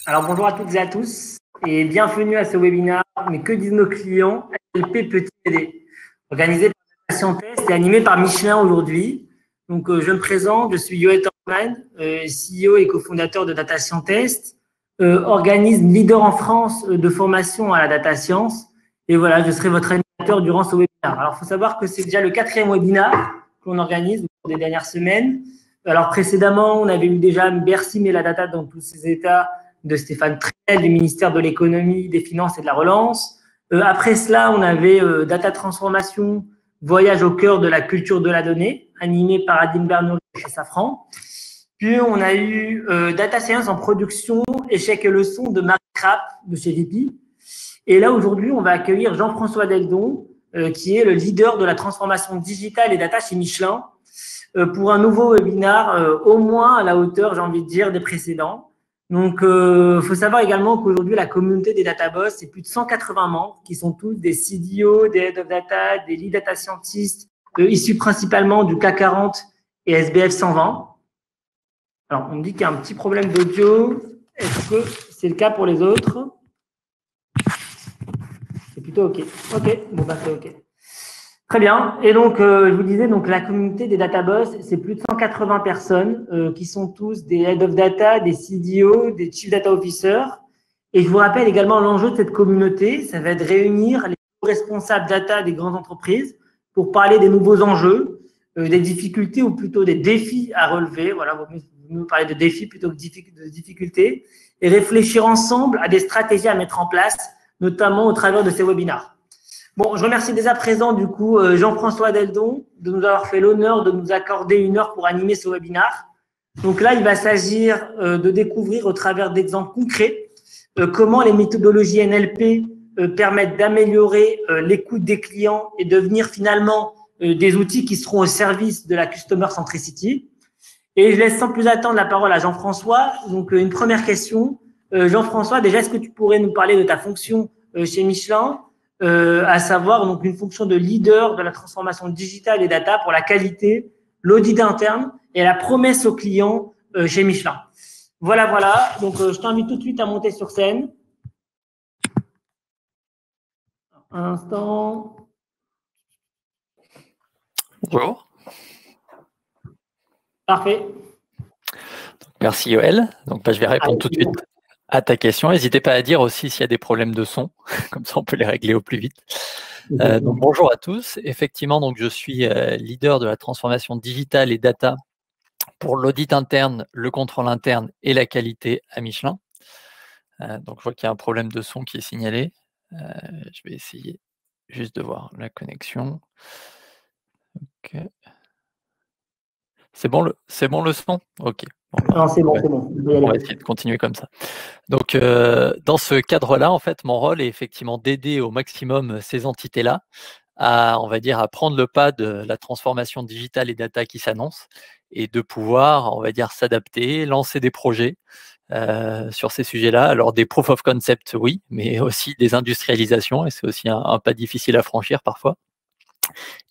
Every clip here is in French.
Alors bonjour à toutes et à tous et bienvenue à ce webinaire. Mais que disent nos clients? NLP peut-il aider? Organisé par Data Scientist et animé par Michelin aujourd'hui. Donc je me présente, je suis Yoel Torman, CEO et cofondateur de Data Scientist, organisme leader en France de formation à la data science. Et voilà, je serai votre animateur durant ce webinaire. Alors il faut savoir que c'est déjà le 4e webinaire qu'on organise au cours des dernières semaines. Alors précédemment, on avait eu déjà Bercy mais la data dans tous ses états de Stéphane Trel du ministère de l'économie, des finances et de la relance. Après cela, on avait Data Transformation, voyage au cœur de la culture de la donnée, animé par Adine Bernoulli chez Safran. Puis on a eu Data Science en production, échecs et leçons de Marc Krapp de chez VP. Et là, aujourd'hui, on va accueillir Jean-François Deldon, qui est le leader de la transformation digitale et data chez Michelin, pour un nouveau webinaire, au moins à la hauteur, j'ai envie de dire, des précédents. Donc, faut savoir également qu'aujourd'hui, la communauté des data boss, c'est plus de 180 membres qui sont tous des CDO, des head of data, des lead data scientists, issus principalement du CAC 40 et SBF 120. Alors, on me dit qu'il y a un petit problème d'audio. Est-ce que c'est le cas pour les autres? C'est plutôt OK. OK, bon, bah, c'est OK. Très bien. Et donc, je vous disais, donc la communauté des data boss, c'est plus de 180 personnes qui sont tous des head of data, des CDO, des chief data officers. Et je vous rappelle également l'enjeu de cette communauté, ça va être de réunir les responsables data des grandes entreprises pour parler des nouveaux enjeux, des difficultés ou plutôt des défis à relever. Voilà, vous nous parler de défis plutôt que de difficultés et réfléchir ensemble à des stratégies à mettre en place, notamment au travers de ces webinaires. Bon, je remercie dès à présent, du coup, Jean-François Deldon de nous avoir fait l'honneur de nous accorder 1 heure pour animer ce webinaire. Donc là, il va s'agir de découvrir au travers d'exemples concrets comment les méthodologies NLP permettent d'améliorer l'écoute des clients et devenir finalement des outils qui seront au service de la customer centricity. Et je laisse sans plus attendre la parole à Jean-François. Donc, une première question. Jean-François, déjà, est-ce que tu pourrais nous parler de ta fonction chez Michelin, à savoir donc une fonction de leader de la transformation digitale et data pour la qualité, l'audit interne et la promesse aux clients chez Michelin. Voilà, voilà. Donc, je t'invite tout de suite à monter sur scène. Un instant. Bonjour. Parfait. Merci Yoel. Donc, je vais répondre tout de suite à ta question. N'hésitez pas à dire aussi s'il y a des problèmes de son, comme ça on peut les régler au plus vite. Donc, bonjour à tous. Effectivement, donc, je suis leader de la transformation digitale et data pour l'audit interne, le contrôle interne et la qualité à Michelin. Donc, je vois qu'il y a un problème de son qui est signalé. Je vais essayer juste de voir la connexion. Okay. C'est bon le son? Ok. Non, c'est bon, c'est bon. On va essayer de continuer comme ça. Donc, dans ce cadre-là, en fait, mon rôle est effectivement d'aider au maximum ces entités-là à, on va dire, à prendre le pas de la transformation digitale et data qui s'annonce et de pouvoir, on va dire, s'adapter, lancer des projets sur ces sujets-là. Alors, des proof of concept, oui, mais aussi des industrialisations, et c'est aussi un pas difficile à franchir parfois.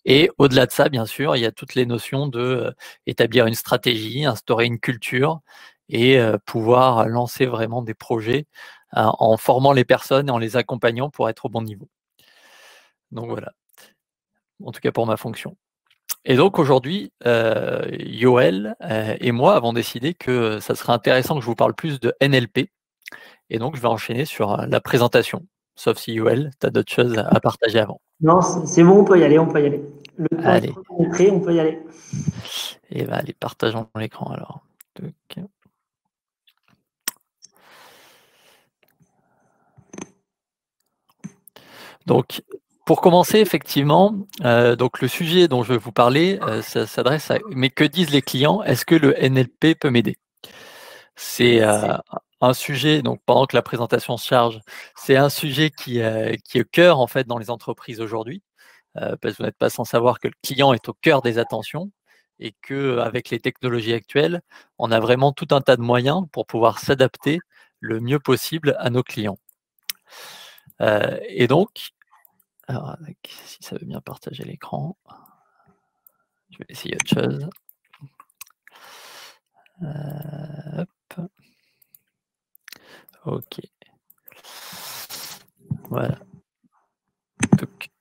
Et au-delà de ça, bien sûr, il y a toutes les notions de établir une stratégie, instaurer une culture et pouvoir lancer vraiment des projets en formant les personnes et en les accompagnant pour être au bon niveau. Donc voilà, en tout cas pour ma fonction. Et donc aujourd'hui, Yoel et moi avons décidé que ça serait intéressant que je vous parle plus de NLP. Et donc je vais enchaîner sur la présentation, sauf si Yoel, tu as d'autres choses à partager avant. Non, c'est bon, on peut y aller, on peut y aller. Le temps Allez. est prêt, on peut y aller. Et bien, allez, partageons l'écran alors. Okay. Donc, pour commencer, effectivement, donc le sujet dont je vais vous parler, ça s'adresse à « Mais que disent les clients? Est-ce que le NLP peut m'aider ?» C'est un sujet, donc pendant que la présentation se charge, c'est un sujet qui est au cœur en fait dans les entreprises aujourd'hui, parce que vous n'êtes pas sans savoir que le client est au cœur des attentions et qu'avec les technologies actuelles, on a vraiment tout un tas de moyens pour pouvoir s'adapter le mieux possible à nos clients. Et donc, alors, si ça veut bien partager l'écran, je vais essayer autre chose. Hop. OK. Voilà.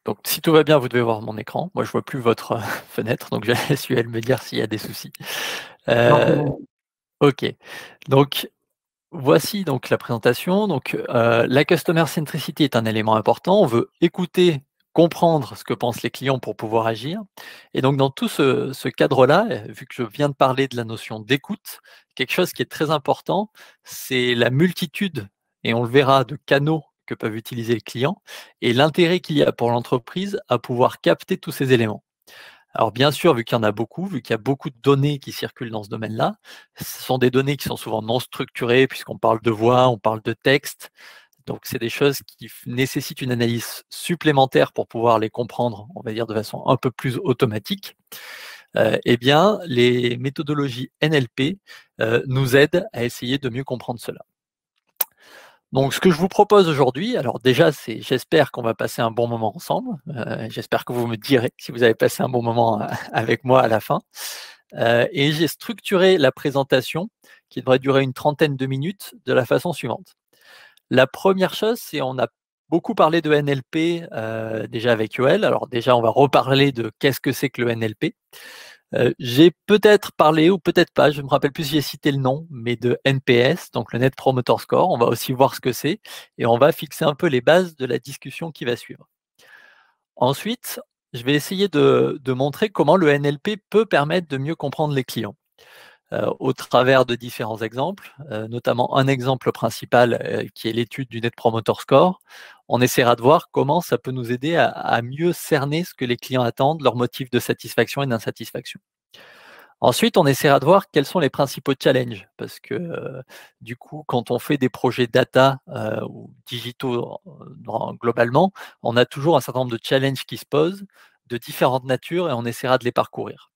Donc, si tout va bien, vous devez voir mon écran. Moi, je ne vois plus votre fenêtre, donc je laisse Yuel me dire s'il y a des soucis. OK. Donc, voici donc la présentation. Donc, la Customer Centricity est un élément important. On veut écouter, comprendre ce que pensent les clients pour pouvoir agir. Et donc, dans tout ce cadre-là, vu que je viens de parler de la notion d'écoute, quelque chose qui est très important, c'est la multitude, et on le verra, de canaux que peuvent utiliser les clients et l'intérêt qu'il y a pour l'entreprise à pouvoir capter tous ces éléments. Alors bien sûr, vu qu'il y en a beaucoup, vu qu'il y a beaucoup de données qui circulent dans ce domaine-là, ce sont des données qui sont souvent non structurées puisqu'on parle de voix, on parle de texte. Donc c'est des choses qui nécessitent une analyse supplémentaire pour pouvoir les comprendre, on va dire de façon un peu plus automatique. Eh bien, les méthodologies NLP nous aident à essayer de mieux comprendre cela. Donc, ce que je vous propose aujourd'hui, alors déjà, c'est j'espère qu'on va passer un bon moment ensemble. J'espère que vous me direz si vous avez passé un bon moment avec moi à la fin. Et j'ai structuré la présentation qui devrait durer une trentaine de minutes de la façon suivante. La première chose, c'est on a beaucoup parlé de NLP déjà avec Yoel. Alors déjà, on va reparler de qu'est-ce que c'est que le NLP. J'ai peut-être parlé, ou peut-être pas, je ne me rappelle plus si j'ai cité le nom, mais de NPS, donc le Net Promoter Score. On va aussi voir ce que c'est et on va fixer un peu les bases de la discussion qui va suivre. Ensuite, je vais essayer de montrer comment le NLP peut permettre de mieux comprendre les clients au travers de différents exemples, notamment un exemple principal qui est l'étude du Net Promoter Score. On essaiera de voir comment ça peut nous aider à mieux cerner ce que les clients attendent, leurs motifs de satisfaction et d'insatisfaction. Ensuite, on essaiera de voir quels sont les principaux challenges, parce que du coup, quand on fait des projets data ou digitaux globalement, on a toujours un certain nombre de challenges qui se posent de différentes natures et on essaiera de les parcourir.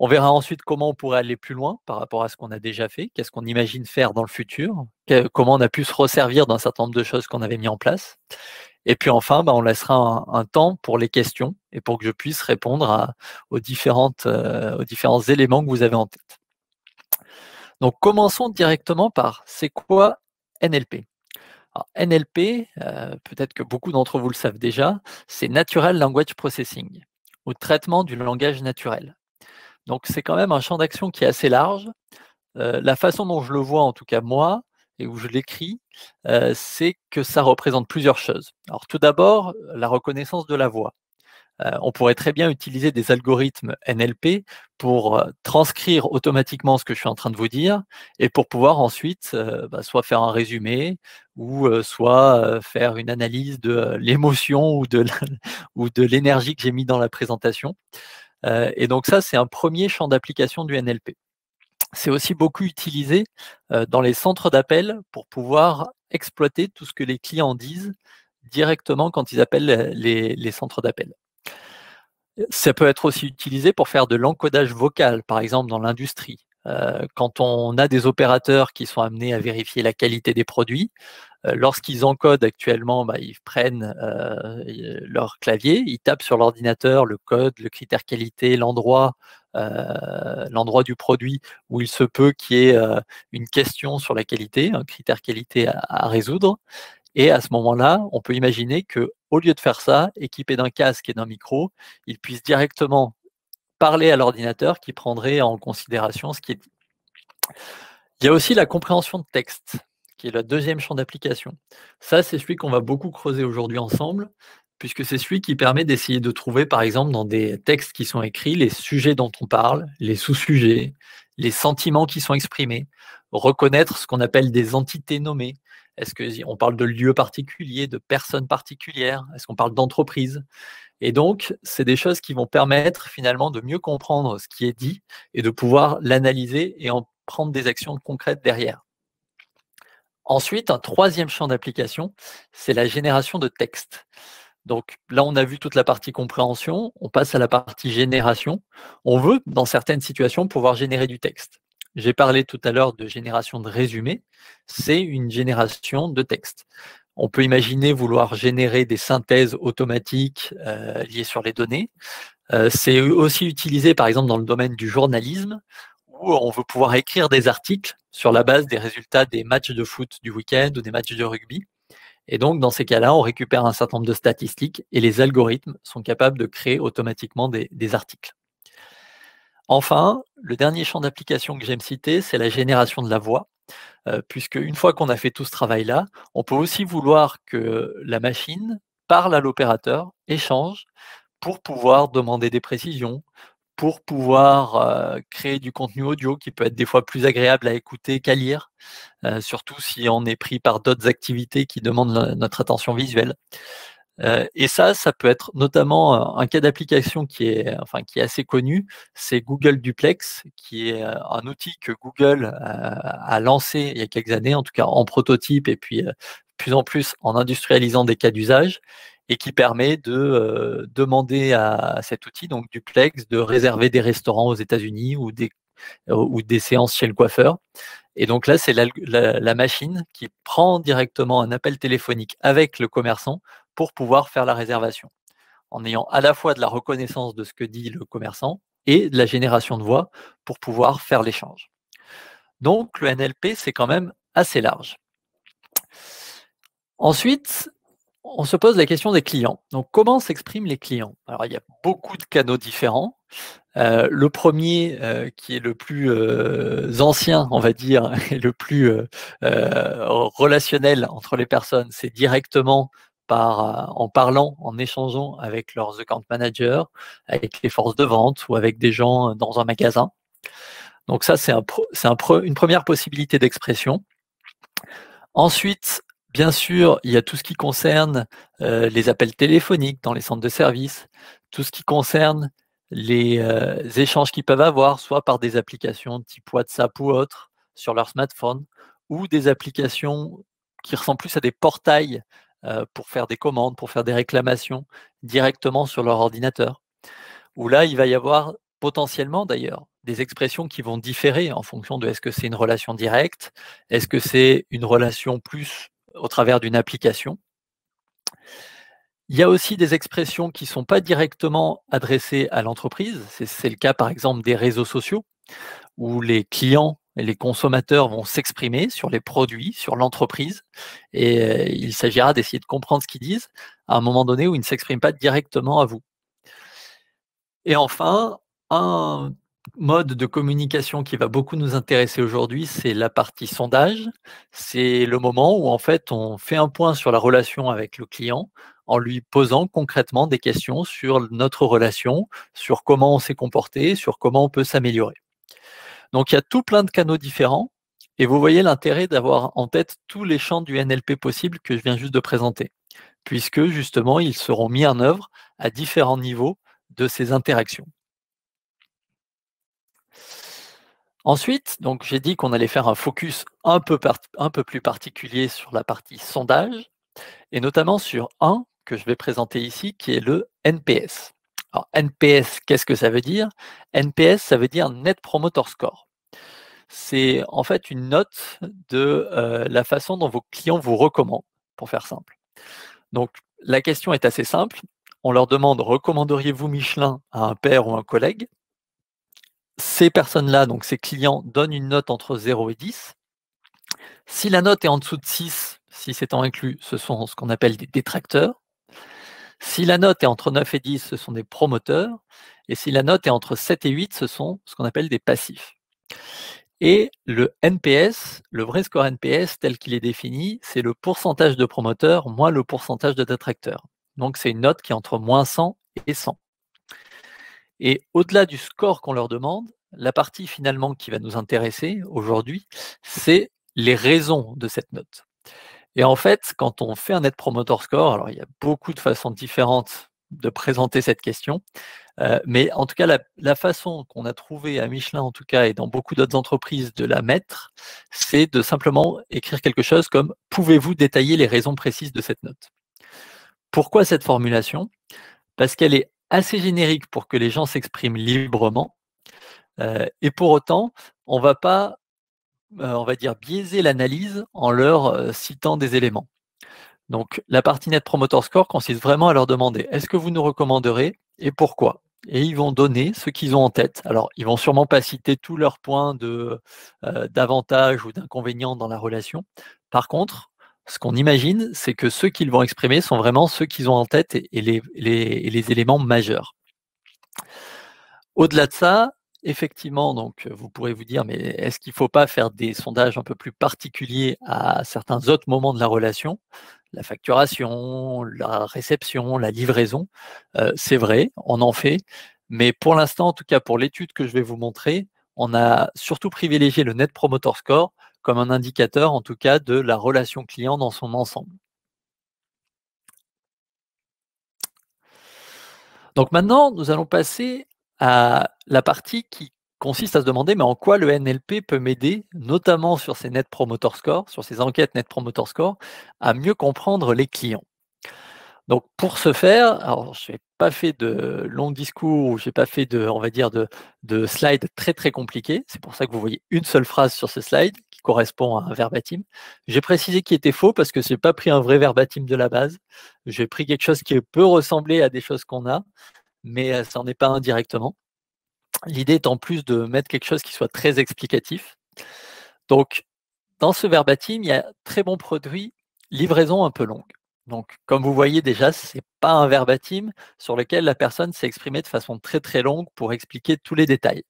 On verra ensuite comment on pourrait aller plus loin par rapport à ce qu'on a déjà fait, qu'est-ce qu'on imagine faire dans le futur, comment on a pu se resservir d'un certain nombre de choses qu'on avait mis en place. Et puis enfin, on laissera un temps pour les questions et pour que je puisse répondre aux différents éléments que vous avez en tête. Donc commençons directement par c'est quoi NLP? Alors, NLP, peut-être que beaucoup d'entre vous le savent déjà, c'est Natural Language Processing, ou traitement du langage naturel. Donc c'est quand même un champ d'action qui est assez large. La façon dont je le vois, en tout cas moi, et où je l'écris, c'est que ça représente plusieurs choses. Alors tout d'abord, la reconnaissance de la voix. On pourrait très bien utiliser des algorithmes NLP pour transcrire automatiquement ce que je suis en train de vous dire et pour pouvoir ensuite soit faire un résumé ou soit faire une analyse de l'émotion ou de l'énergie que j'ai mis dans la présentation. Et donc ça, c'est un premier champ d'application du NLP. C'est aussi beaucoup utilisé dans les centres d'appel pour pouvoir exploiter tout ce que les clients disent directement quand ils appellent les centres d'appel. Ça peut être aussi utilisé pour faire de l'encodage vocal, par exemple dans l'industrie. Quand on a des opérateurs qui sont amenés à vérifier la qualité des produits, lorsqu'ils encodent actuellement, ils prennent leur clavier, ils tapent sur l'ordinateur le code, le critère qualité, l'endroit du produit où il se peut qu'il y ait une question sur la qualité, un critère qualité à résoudre. Et à ce moment-là, on peut imaginer qu'au lieu de faire ça, équipé d'un casque et d'un micro, ils puissent directement parler à l'ordinateur qui prendrait en considération ce qui est dit. Il y a aussi la compréhension de texte, qui est le deuxième champ d'application. Ça, c'est celui qu'on va beaucoup creuser aujourd'hui ensemble, puisque c'est celui qui permet d'essayer de trouver, par exemple, dans des textes qui sont écrits, les sujets dont on parle, les sous-sujets, les sentiments qui sont exprimés, reconnaître ce qu'on appelle des entités nommées. Est-ce qu'on parle de lieux particuliers, de personnes particulières? Est-ce qu'on parle d'entreprise? Et donc, c'est des choses qui vont permettre finalement de mieux comprendre ce qui est dit et de pouvoir l'analyser et en prendre des actions concrètes derrière. Ensuite, un troisième champ d'application, c'est la génération de texte. Donc là, on a vu toute la partie compréhension, on passe à la partie génération. On veut, dans certaines situations, pouvoir générer du texte. J'ai parlé tout à l'heure de génération de résumé, c'est une génération de texte. On peut imaginer vouloir générer des synthèses automatiques liées sur les données. C'est aussi utilisé, par exemple, dans le domaine du journalisme, où on veut pouvoir écrire des articles sur la base des résultats des matchs de foot du week-end ou des matchs de rugby. Et donc, dans ces cas-là, on récupère un certain nombre de statistiques et les algorithmes sont capables de créer automatiquement des articles. Enfin, le dernier champ d'application que j'aime citer, c'est la génération de la voix, puisque une fois qu'on a fait tout ce travail-là, on peut aussi vouloir que la machine parle à l'opérateur, échange, pour pouvoir demander des précisions, pour pouvoir créer du contenu audio qui peut être des fois plus agréable à écouter qu'à lire, surtout si on est pris par d'autres activités qui demandent notre attention visuelle. Et ça peut être notamment un cas d'application qui est assez connu, c'est Google Duplex, qui est un outil que Google a lancé il y a quelques années, en tout cas en prototype et puis de plus en plus en industrialisant des cas d'usage, et qui permet de demander à cet outil, donc Duplex, de réserver des restaurants aux États-Unis ou des séances chez le coiffeur. Et donc là, c'est la machine qui prend directement un appel téléphonique avec le commerçant pour pouvoir faire la réservation, en ayant à la fois de la reconnaissance de ce que dit le commerçant et de la génération de voix pour pouvoir faire l'échange. Donc le NLP, c'est quand même assez large. Ensuite, on se pose la question des clients. Donc comment s'expriment les clients? Alors il y a beaucoup de canaux différents. Le premier, qui est le plus ancien, on va dire, et le plus relationnel entre les personnes, c'est directement en parlant, en échangeant avec leurs account managers, avec les forces de vente ou avec des gens dans un magasin. Donc ça, c'est une première possibilité d'expression. Ensuite, bien sûr, il y a tout ce qui concerne les appels téléphoniques dans les centres de services, tout ce qui concerne les échanges qu'ils peuvent avoir, soit par des applications type WhatsApp ou autres sur leur smartphone, ou des applications qui ressemblent plus à des portails pour faire des commandes, pour faire des réclamations directement sur leur ordinateur. Où là, il va y avoir potentiellement d'ailleurs des expressions qui vont différer en fonction de est-ce que c'est une relation directe, est-ce que c'est une relation plus au travers d'une application. Il y a aussi des expressions qui ne sont pas directement adressées à l'entreprise. C'est le cas par exemple des réseaux sociaux où les clients et les consommateurs vont s'exprimer sur les produits, sur l'entreprise, et il s'agira d'essayer de comprendre ce qu'ils disent à un moment donné où ils ne s'expriment pas directement à vous. Et enfin, un mode de communication qui va beaucoup nous intéresser aujourd'hui, c'est la partie sondage. C'est le moment où en fait on fait un point sur la relation avec le client en lui posant concrètement des questions sur notre relation, sur comment on s'est comporté, sur comment on peut s'améliorer. Donc il y a tout plein de canaux différents et vous voyez l'intérêt d'avoir en tête tous les champs du NLP possibles que je viens juste de présenter, puisque justement ils seront mis en œuvre à différents niveaux de ces interactions. Ensuite, donc j'ai dit qu'on allait faire un focus un peu plus particulier sur la partie sondage, et notamment sur un que je vais présenter ici, qui est le NPS. Alors NPS, qu'est-ce que ça veut dire? NPS, ça veut dire Net Promoter Score. C'est en fait une note de la façon dont vos clients vous recommandent, pour faire simple. Donc la question est assez simple. On leur demande: recommanderiez-vous Michelin à un père ou un collègue? Ces personnes-là, donc ces clients, donnent une note entre 0 et 10. Si la note est en dessous de 6, 6 étant inclus, ce sont ce qu'on appelle des détracteurs. Si la note est entre 9 et 10, ce sont des promoteurs. Et si la note est entre 7 et 8, ce sont ce qu'on appelle des passifs. Et le NPS, le vrai score NPS tel qu'il est défini, c'est le pourcentage de promoteurs moins le pourcentage de détracteurs. Donc c'est une note qui est entre moins 100 et 100. Et au-delà du score qu'on leur demande, la partie finalement qui va nous intéresser aujourd'hui, c'est les raisons de cette note. Et en fait, quand on fait un Net Promoter Score, alors il y a beaucoup de façons différentes de présenter cette question, mais en tout cas, la façon qu'on a trouvé à Michelin, en tout cas, et dans beaucoup d'autres entreprises de la mettre, c'est de simplement écrire quelque chose comme: pouvez-vous détailler les raisons précises de cette note? Pourquoi cette formulation? Parce qu'elle est assez générique pour que les gens s'expriment librement, et pour autant, on ne va pas, on va dire, biaiser l'analyse en leur citant des éléments. Donc la partie Net Promoter Score consiste vraiment à leur demander: est-ce que vous nous recommanderez et pourquoi? et ils vont donner ce qu'ils ont en tête. Alors, ils vont sûrement pas citer tous leurs points d'avantage ou d'inconvénients dans la relation. Par contre, ce qu'on imagine, c'est que ceux qu'ils vont exprimer sont vraiment ceux qu'ils ont en tête et les éléments majeurs. Au-delà de ça, effectivement, donc vous pourrez vous dire, mais est-ce qu'il ne faut pas faire des sondages un peu plus particuliers à certains autres moments de la relation? La facturation, la réception, la livraison, c'est vrai, on en fait, mais pour l'instant, en tout cas pour l'étude que je vais vous montrer, on a surtout privilégié le Net Promoter Score comme un indicateur, en tout cas, de la relation client dans son ensemble. Donc maintenant, nous allons passer à la partie qui consiste à se demander, mais en quoi le NLP peut m'aider, notamment sur ces Net Promoter Score, sur ces enquêtes Net Promoter Score, à mieux comprendre les clients. Donc pour ce faire, alors je n'ai pas fait de longs discours, je n'ai pas fait on va dire, de slides très très compliqués. C'est pour ça que vous voyez une seule phrase sur ce slide qui correspond à un verbatim. J'ai précisé qu'il était faux parce que je n'ai pas pris un vrai verbatim de la base. J'ai pris quelque chose qui peut ressembler à des choses qu'on a, mais ça n'en est pas indirectement. L'idée est en plus de mettre quelque chose qui soit très explicatif. Donc, dans ce verbatim, il y a très bon produit, livraison un peu longue. Donc, comme vous voyez déjà, ce n'est pas un verbatim sur lequel la personne s'est exprimée de façon très très longue pour expliquer tous les détails.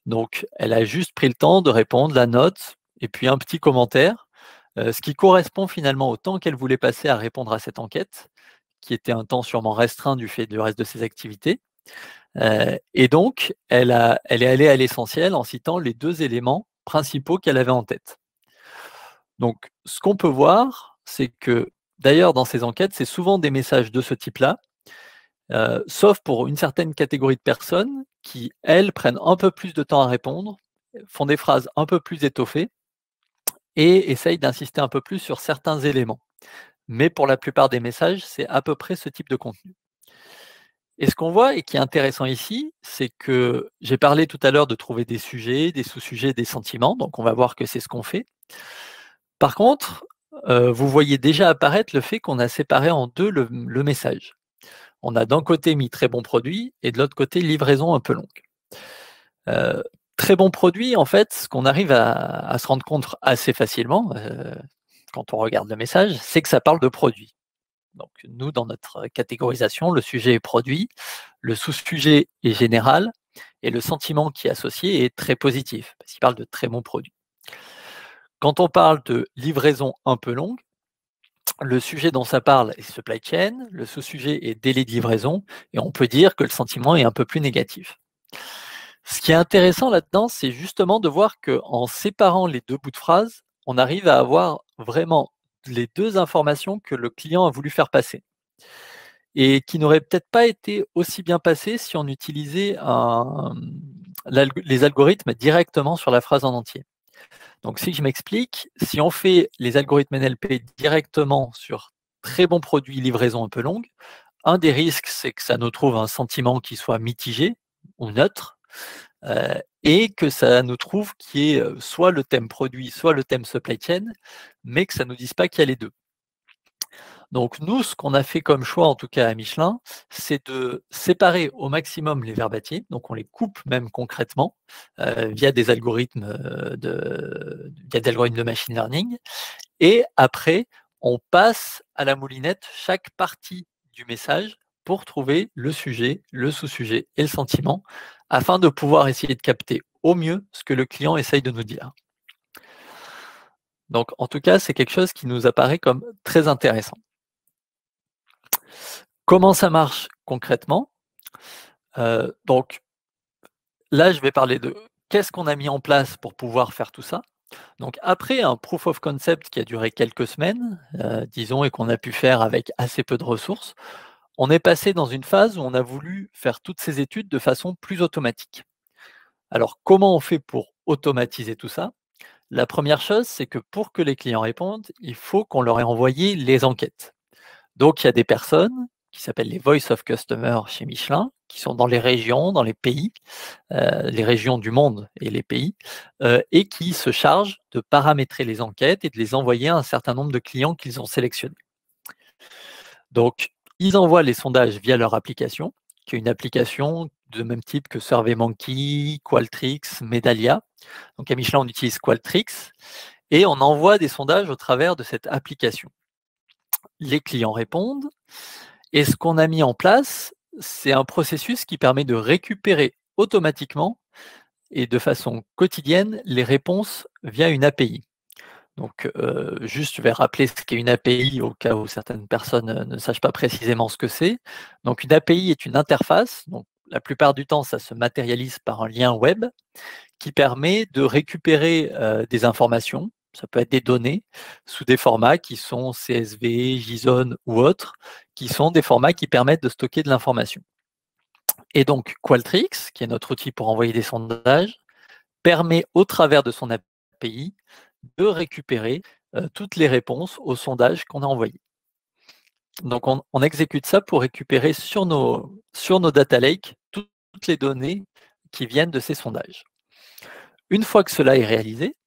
Donc, elle a juste pris le temps de répondre, la note, et puis un petit commentaire, ce qui correspond finalement au temps qu'elle voulait passer à répondre à cette enquête, qui était un temps sûrement restreint du fait du reste de ses activités. Et donc, elle est allée à l'essentiel en citant les 2 éléments principaux qu'elle avait en tête. Donc, ce qu'on peut voir, c'est que, d'ailleurs, dans ces enquêtes, c'est souvent des messages de ce type-là, sauf pour une certaine catégorie de personnes qui, elles, prennent un peu plus de temps à répondre, font des phrases un peu plus étoffées et essayent d'insister un peu plus sur certains éléments. Mais pour la plupart des messages, c'est à peu près ce type de contenu. Et ce qu'on voit et qui est intéressant ici, c'est que j'ai parlé tout à l'heure de trouver des sujets, des sous-sujets, des sentiments, donc on va voir que c'est ce qu'on fait. Par contre, vous voyez déjà apparaître le fait qu'on a séparé en 2 le message. On a d'un côté mis très bon produit et de l'autre côté livraison un peu longue. Très bon produit, en fait, ce qu'on arrive à se rendre compte assez facilement, quand on regarde le message, c'est que ça parle de produit. Donc nous, dans notre catégorisation, le sujet est produit, le sous-sujet est général et le sentiment qui est associé est très positif, parce qu'il parle de très bons produits. Quand on parle de livraison un peu longue, le sujet dont ça parle est supply chain, le sous-sujet est délai de livraison, et on peut dire que le sentiment est un peu plus négatif. Ce qui est intéressant là-dedans, c'est justement de voir qu'en séparant les 2 bouts de phrase, on arrive à avoir vraiment les 2 informations que le client a voulu faire passer et qui n'auraient peut-être pas été aussi bien passées si on utilisait les algorithmes directement sur la phrase en entier. Donc si je m'explique, si on fait les algorithmes NLP directement sur très bon produit, livraison un peu longue, un des risques, c'est que ça nous trouve un sentiment qui soit mitigé ou neutre, et que ça nous trouve qu'il y ait soit le thème produit, soit le thème supply chain, mais que ça ne nous dise pas qu'il y a les 2. Donc nous, ce qu'on a fait comme choix, en tout cas à Michelin, c'est de séparer au maximum les verbatims, donc on les coupe même concrètement via des algorithmes de machine learning, et après, on passe à la moulinette chaque partie du message pour trouver le sujet, le sous-sujet et le sentiment, afin de pouvoir essayer de capter au mieux ce que le client essaye de nous dire. Donc en tout cas, c'est quelque chose qui nous apparaît comme très intéressant. Comment ça marche concrètement? Donc là, je vais parler de qu'est-ce qu'on a mis en place pour pouvoir faire tout ça. Donc après un proof of concept qui a duré quelques semaines, disons, et qu'on a pu faire avec assez peu de ressources, on est passé dans une phase où on a voulu faire toutes ces études de façon plus automatique. Alors comment on fait pour automatiser tout ça? La première chose, c'est que pour que les clients répondent, il faut qu'on leur ait envoyé les enquêtes. Donc il y a des personnes qui s'appellent les Voice of Customer chez Michelin, qui sont dans les régions, dans les pays, les régions du monde et les pays, et qui se chargent de paramétrer les enquêtes et de les envoyer à un certain nombre de clients qu'ils ont sélectionnés. Donc, ils envoient les sondages via leur application, qui est une application de même type que SurveyMonkey, Qualtrics, Medallia. Donc à Michelin, on utilise Qualtrics et on envoie des sondages au travers de cette application. Les clients répondent et ce qu'on a mis en place, c'est un processus qui permet de récupérer automatiquement et de façon quotidienne les réponses via une API. Donc, juste, je vais rappeler ce qu'est une API au cas où certaines personnes ne sachent pas précisément ce que c'est. Donc, une API est une interface. Donc, la plupart du temps, ça se matérialise par un lien web qui permet de récupérer des informations. Ça peut être des données sous des formats qui sont CSV, JSON ou autres, qui sont des formats qui permettent de stocker de l'information. Et donc, Qualtrics, qui est notre outil pour envoyer des sondages, permet au travers de son API de récupérer toutes les réponses aux sondages qu'on a envoyés. Donc, on exécute ça pour récupérer sur nos data lakes toutes les données qui viennent de ces sondages. Une fois que cela est réalisé,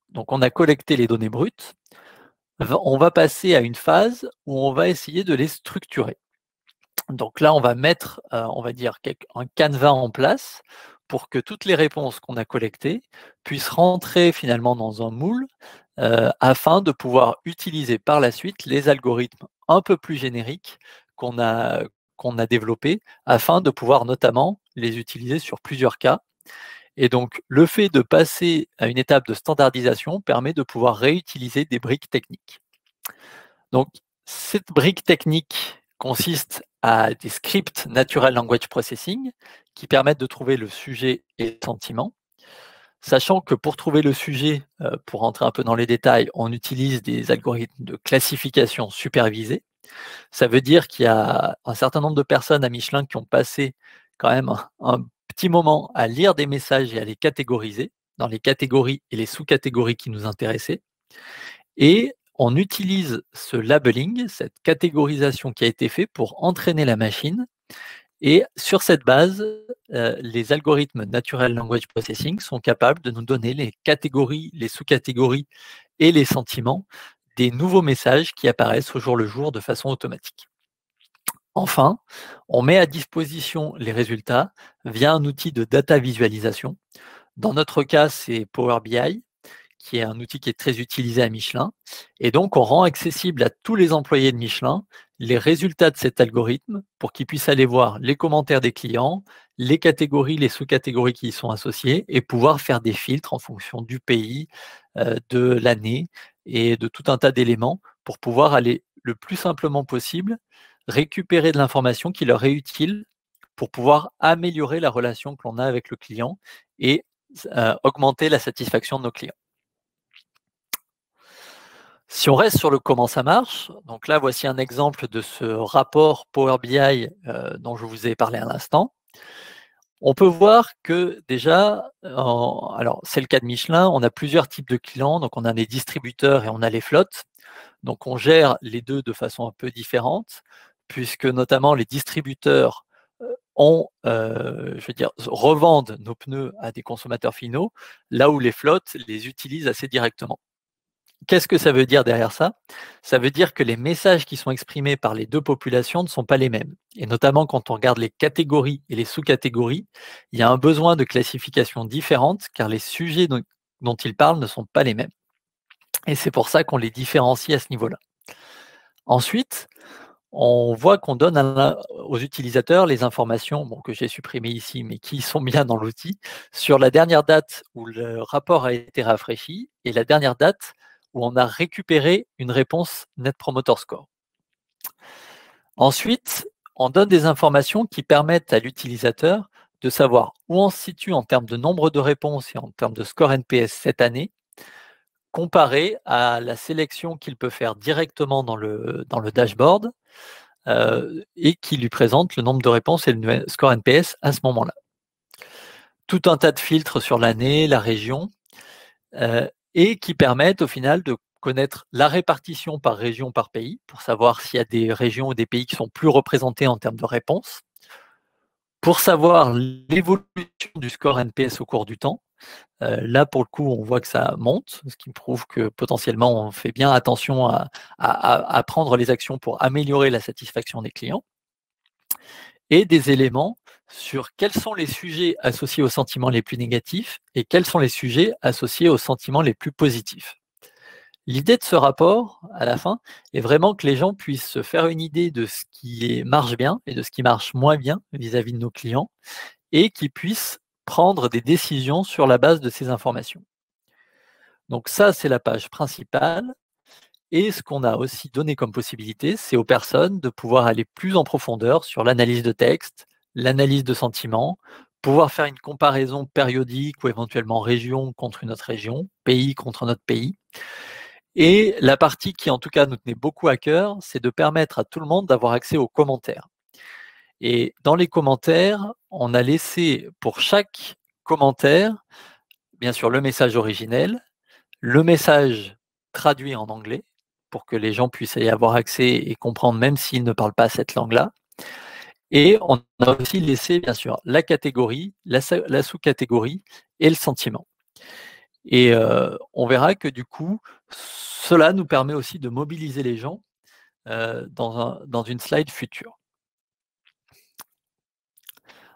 donc on a collecté les données brutes, on va passer à une phase où on va essayer de les structurer. Donc là, on va mettre, on va dire, un canevas en place pour que toutes les réponses qu'on a collectées puissent rentrer finalement dans un moule afin de pouvoir utiliser par la suite les algorithmes un peu plus génériques qu'on a développés afin de pouvoir notamment les utiliser sur plusieurs cas. Et donc, le fait de passer à une étape de standardisation permet de pouvoir réutiliser des briques techniques. Donc, cette brique technique consiste à des scripts Natural Language Processing qui permettent de trouver le sujet et le sentiment. Sachant que pour trouver le sujet, pour rentrer un peu dans les détails, on utilise des algorithmes de classification supervisée. Ça veut dire qu'il y a un certain nombre de personnes à Michelin qui ont passé quand même un petit moment à lire des messages et à les catégoriser dans les catégories et les sous-catégories qui nous intéressaient. Et on utilise ce labeling, cette catégorisation qui a été faite pour entraîner la machine. Et sur cette base, les algorithmes Natural Language Processing sont capables de nous donner les catégories, les sous-catégories et les sentiments des nouveaux messages qui apparaissent au jour le jour de façon automatique. Enfin, on met à disposition les résultats via un outil de data visualisation. Dans notre cas, c'est Power BI, qui est un outil qui est très utilisé à Michelin. Et donc, on rend accessible à tous les employés de Michelin les résultats de cet algorithme pour qu'ils puissent aller voir les commentaires des clients, les catégories, les sous-catégories qui y sont associées et pouvoir faire des filtres en fonction du pays, de l'année et de tout un tas d'éléments pour pouvoir aller le plus simplement possible récupérer de l'information qui leur est utile pour pouvoir améliorer la relation que l'on a avec le client et augmenter la satisfaction de nos clients. Si on reste sur le comment ça marche, donc là, voici un exemple de ce rapport Power BI dont je vous ai parlé à l'instant. On peut voir que déjà, alors c'est le cas de Michelin, on a plusieurs types de clients, donc on a des distributeurs et on a les flottes. Donc on gère les deux de façon un peu différente, puisque notamment les distributeurs revendent nos pneus à des consommateurs finaux, là où les flottes les utilisent assez directement. Qu'est-ce que ça veut dire derrière ça? Ça veut dire que les messages qui sont exprimés par les deux populations ne sont pas les mêmes. Et notamment quand on regarde les catégories et les sous-catégories, il y a un besoin de classification différente car les sujets dont ils parlent ne sont pas les mêmes. Et c'est pour ça qu'on les différencie à ce niveau-là. Ensuite, on voit qu'on donne aux utilisateurs les informations que j'ai supprimées ici, mais qui sont bien dans l'outil, sur la dernière date où le rapport a été rafraîchi et la dernière date où on a récupéré une réponse Net Promoter Score. Ensuite, on donne des informations qui permettent à l'utilisateur de savoir où on se situe en termes de nombre de réponses et en termes de score NPS cette année, comparé à la sélection qu'il peut faire directement dans le dashboard et qui lui présente le nombre de réponses et le score NPS à ce moment-là. Tout un tas de filtres sur l'année, la région, et qui permettent au final de connaître la répartition par région, par pays, pour savoir s'il y a des régions ou des pays qui sont plus représentés en termes de réponses, pour savoir l'évolution du score NPS au cours du temps. Là, pour le coup, on voit que ça monte, ce qui prouve que potentiellement, on fait bien attention à prendre les actions pour améliorer la satisfaction des clients. et des éléments sur quels sont les sujets associés aux sentiments les plus négatifs et quels sont les sujets associés aux sentiments les plus positifs. L'idée de ce rapport, à la fin, est vraiment que les gens puissent se faire une idée de ce qui marche bien et de ce qui marche moins bien vis-à-vis de nos clients et qu'ils puissent prendre des décisions sur la base de ces informations. Donc ça, c'est la page principale. Et ce qu'on a aussi donné comme possibilité, c'est aux personnes de pouvoir aller plus en profondeur sur l'analyse de texte, l'analyse de sentiments, pouvoir faire une comparaison périodique ou éventuellement région contre une autre région, pays contre un autre pays. Et la partie qui, en tout cas, nous tenait beaucoup à cœur, c'est de permettre à tout le monde d'avoir accès aux commentaires. Et dans les commentaires, on a laissé pour chaque commentaire, bien sûr, le message originel, le message traduit en anglais, pour que les gens puissent y avoir accès et comprendre même s'ils ne parlent pas cette langue-là. Et on a aussi laissé, bien sûr, la catégorie, la sous-catégorie et le sentiment. Et on verra que du coup, cela nous permet aussi de mobiliser les gens dans une slide future.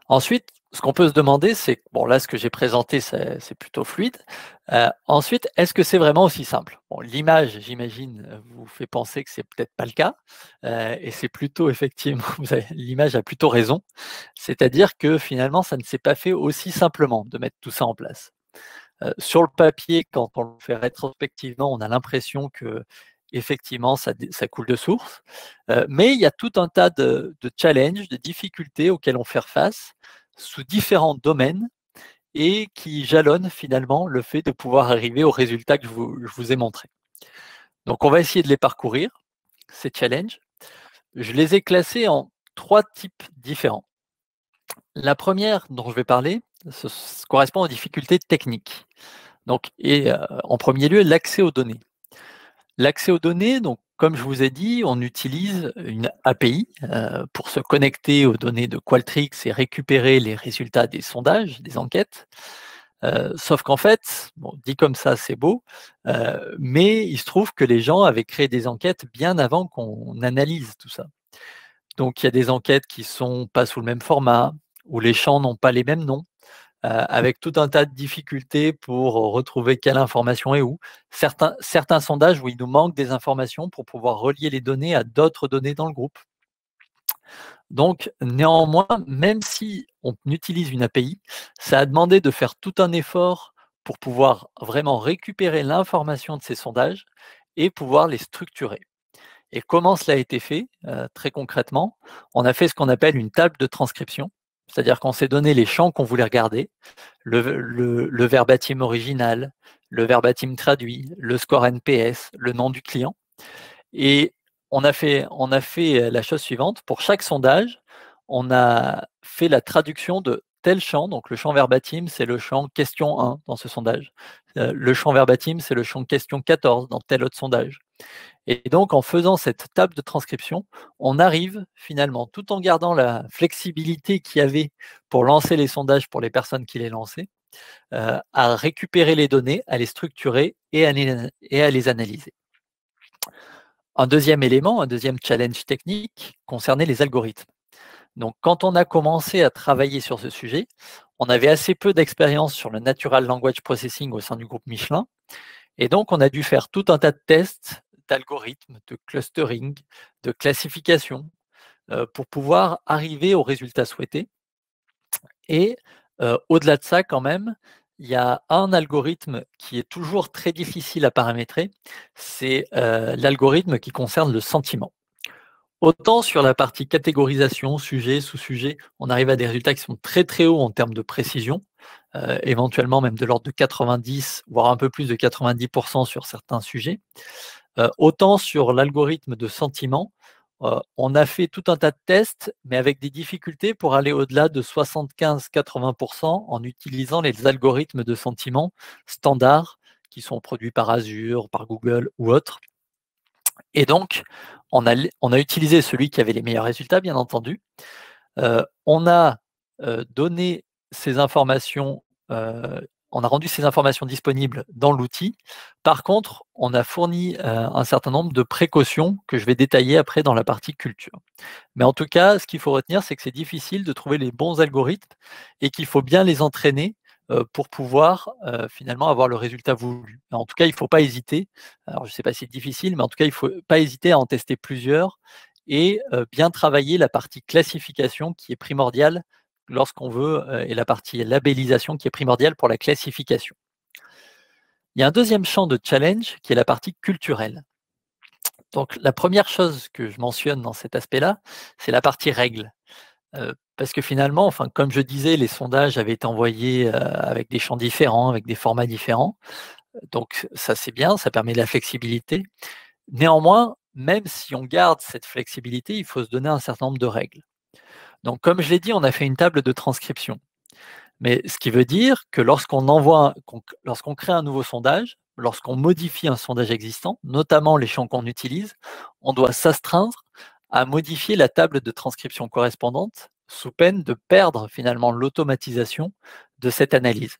Ensuite, ce qu'on peut se demander, c'est, bon là ce que j'ai présenté, c'est plutôt fluide. Ensuite, est-ce que c'est vraiment aussi simple? Bon, l'image, j'imagine, vous fait penser que c'est peut-être pas le cas. Et c'est plutôt effectivement, l'image a plutôt raison. C'est-à-dire que finalement, ça ne s'est pas fait aussi simplement de mettre tout ça en place. Sur le papier, quand on le fait rétrospectivement, on a l'impression que effectivement, ça coule de source. Mais il y a tout un tas de challenges, de difficultés auxquelles on fait face sous différents domaines et qui jalonnent finalement le fait de pouvoir arriver aux résultats que je vous ai montrés. Donc, on va essayer de les parcourir, ces challenges. Je les ai classés en 3 types différents. La première dont je vais parler, ce correspond aux difficultés techniques. Donc, en premier lieu, l'accès aux données. L'accès aux données, donc, comme je vous ai dit, on utilise une API pour se connecter aux données de Qualtrics et récupérer les résultats des sondages, des enquêtes. Sauf qu'en fait, bon, dit comme ça, c'est beau, mais il se trouve que les gens avaient créé des enquêtes bien avant qu'on analyse tout ça. Donc, il y a des enquêtes qui ne sont pas sous le même format, où les champs n'ont pas les mêmes noms, avec tout un tas de difficultés pour retrouver quelle information est où. Certains sondages où il nous manque des informations pour pouvoir relier les données à d'autres données dans le groupe. Donc, néanmoins, même si on utilise une API, ça a demandé de faire tout un effort pour pouvoir vraiment récupérer l'information de ces sondages et pouvoir les structurer. Et comment cela a été fait, très concrètement? On a fait ce qu'on appelle une table de transcription, c'est-à-dire qu'on s'est donné les champs qu'on voulait regarder, le verbatim original, le verbatim traduit, le score NPS, le nom du client. Et on a fait la chose suivante. Pour chaque sondage, on a fait la traduction de tel champ. Donc le champ verbatim, c'est le champ question 1 dans ce sondage. Le champ verbatim, c'est le champ question 14 dans tel autre sondage. Et donc, en faisant cette table de transcription, on arrive finalement, tout en gardant la flexibilité qu'il y avait pour lancer les sondages pour les personnes qui les lançaient, à récupérer les données, à les structurer et à les analyser. Un deuxième élément, un deuxième challenge technique concernait les algorithmes. Donc, quand on a commencé à travailler sur ce sujet, on avait assez peu d'expérience sur le Natural Language Processing au sein du groupe Michelin. Et donc, on a dû faire tout un tas de tests d'algorithmes, de clustering, de classification, pour pouvoir arriver aux résultats souhaités. Et au-delà de ça, quand même, il y a un algorithme qui est toujours très difficile à paramétrer, c'est l'algorithme qui concerne le sentiment. Autant sur la partie catégorisation, sujet, sous-sujet, on arrive à des résultats qui sont très très hauts en termes de précision, éventuellement même de l'ordre de 90, voire un peu plus de 90% sur certains sujets. Autant sur l'algorithme de sentiment, on a fait tout un tas de tests, mais avec des difficultés pour aller au-delà de 75-80% en utilisant les algorithmes de sentiment standards qui sont produits par Azure, par Google ou autres. Et donc, on a utilisé celui qui avait les meilleurs résultats, bien entendu. On a donné ces informations on a rendu ces informations disponibles dans l'outil. Par contre, on a fourni un certain nombre de précautions que je vais détailler après dans la partie culture. Mais en tout cas, ce qu'il faut retenir, c'est que c'est difficile de trouver les bons algorithmes et qu'il faut bien les entraîner pour pouvoir finalement avoir le résultat voulu. En tout cas, il ne faut pas hésiter. Alors, je ne sais pas si c'est difficile, mais en tout cas, il ne faut pas hésiter à en tester plusieurs et bien travailler la partie classification qui est primordiale lorsqu'on veut, et la partie labellisation qui est primordiale pour la classification. Il y a un deuxième champ de challenge qui est la partie culturelle. Donc la première chose que je mentionne dans cet aspect-là, c'est la partie règles. Parce que finalement, enfin, comme je disais, les sondages avaient été envoyés avec des champs différents, avec des formats différents. Donc ça c'est bien, ça permet de la flexibilité. Néanmoins, même si on garde cette flexibilité, il faut se donner un certain nombre de règles. Donc comme je l'ai dit, on a fait une table de transcription. Mais ce qui veut dire que lorsqu'on crée un nouveau sondage, lorsqu'on modifie un sondage existant, notamment les champs qu'on utilise, on doit s'astreindre à modifier la table de transcription correspondante sous peine de perdre finalement l'automatisation de cette analyse.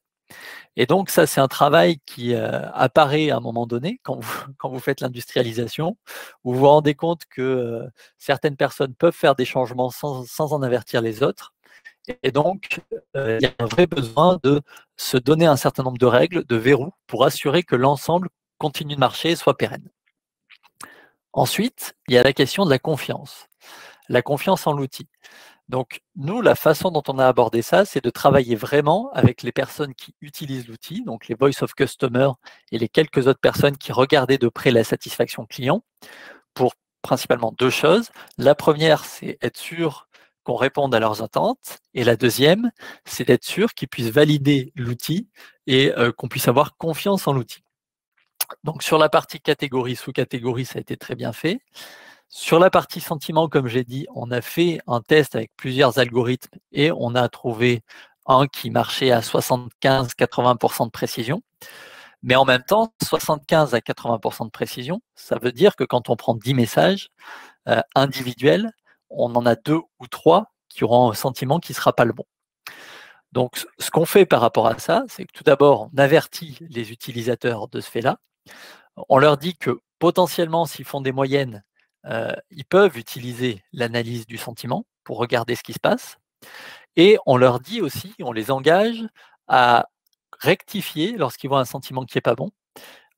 Et donc ça, c'est un travail qui apparaît à un moment donné quand vous faites l'industrialisation, où vous vous rendez compte que certaines personnes peuvent faire des changements sans en avertir les autres. Et donc, il y a un vrai besoin de se donner un certain nombre de règles, de verrous, pour assurer que l'ensemble continue de marcher et soit pérenne. Ensuite, il y a la question de la confiance en l'outil. Donc, nous, la façon dont on a abordé ça, c'est de travailler vraiment avec les personnes qui utilisent l'outil, donc les Voice of Customer et les quelques autres personnes qui regardaient de près la satisfaction client, pour principalement deux choses. La première, c'est être sûr qu'on réponde à leurs attentes. Et la deuxième, c'est d'être sûr qu'ils puissent valider l'outil et qu'on puisse avoir confiance en l'outil. Donc, sur la partie catégorie, sous-catégorie, ça a été très bien fait. Sur la partie sentiment, comme j'ai dit, on a fait un test avec plusieurs algorithmes et on a trouvé un qui marchait à 75-80% de précision. Mais en même temps, 75 à 80% de précision, ça veut dire que quand on prend 10 messages individuels, on en a 2 ou 3 qui auront un sentiment qui ne sera pas le bon. Donc, ce qu'on fait par rapport à ça, c'est que tout d'abord, on avertit les utilisateurs de ce fait-là. On leur dit que potentiellement, s'ils font des moyennes, ils peuvent utiliser l'analyse du sentiment pour regarder ce qui se passe. Et on leur dit aussi, on les engage à rectifier lorsqu'ils voient un sentiment qui n'est pas bon.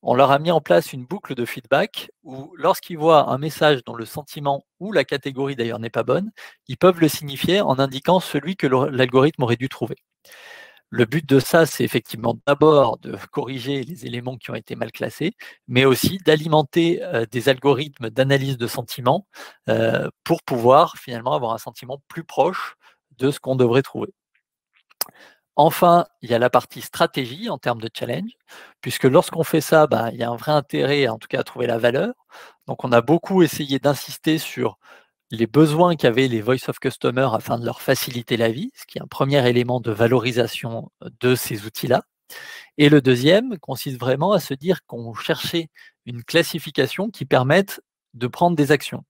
On leur a mis en place une boucle de feedback où lorsqu'ils voient un message dont le sentiment ou la catégorie d'ailleurs n'est pas bonne, ils peuvent le signifier en indiquant celui que l'algorithme aurait dû trouver. Le but de ça, c'est effectivement d'abord de corriger les éléments qui ont été mal classés, mais aussi d'alimenter des algorithmes d'analyse de sentiments pour pouvoir finalement avoir un sentiment plus proche de ce qu'on devrait trouver. Enfin, il y a la partie stratégie en termes de challenge, puisque lorsqu'on fait ça, il y a un vrai intérêt, en tout cas, à trouver la valeur. Donc, on a beaucoup essayé d'insister sur les besoins qu'avaient les Voice of Customer afin de leur faciliter la vie, ce qui est un premier élément de valorisation de ces outils-là. Et le deuxième consiste vraiment à se dire qu'on cherchait une classification qui permette de prendre des actions.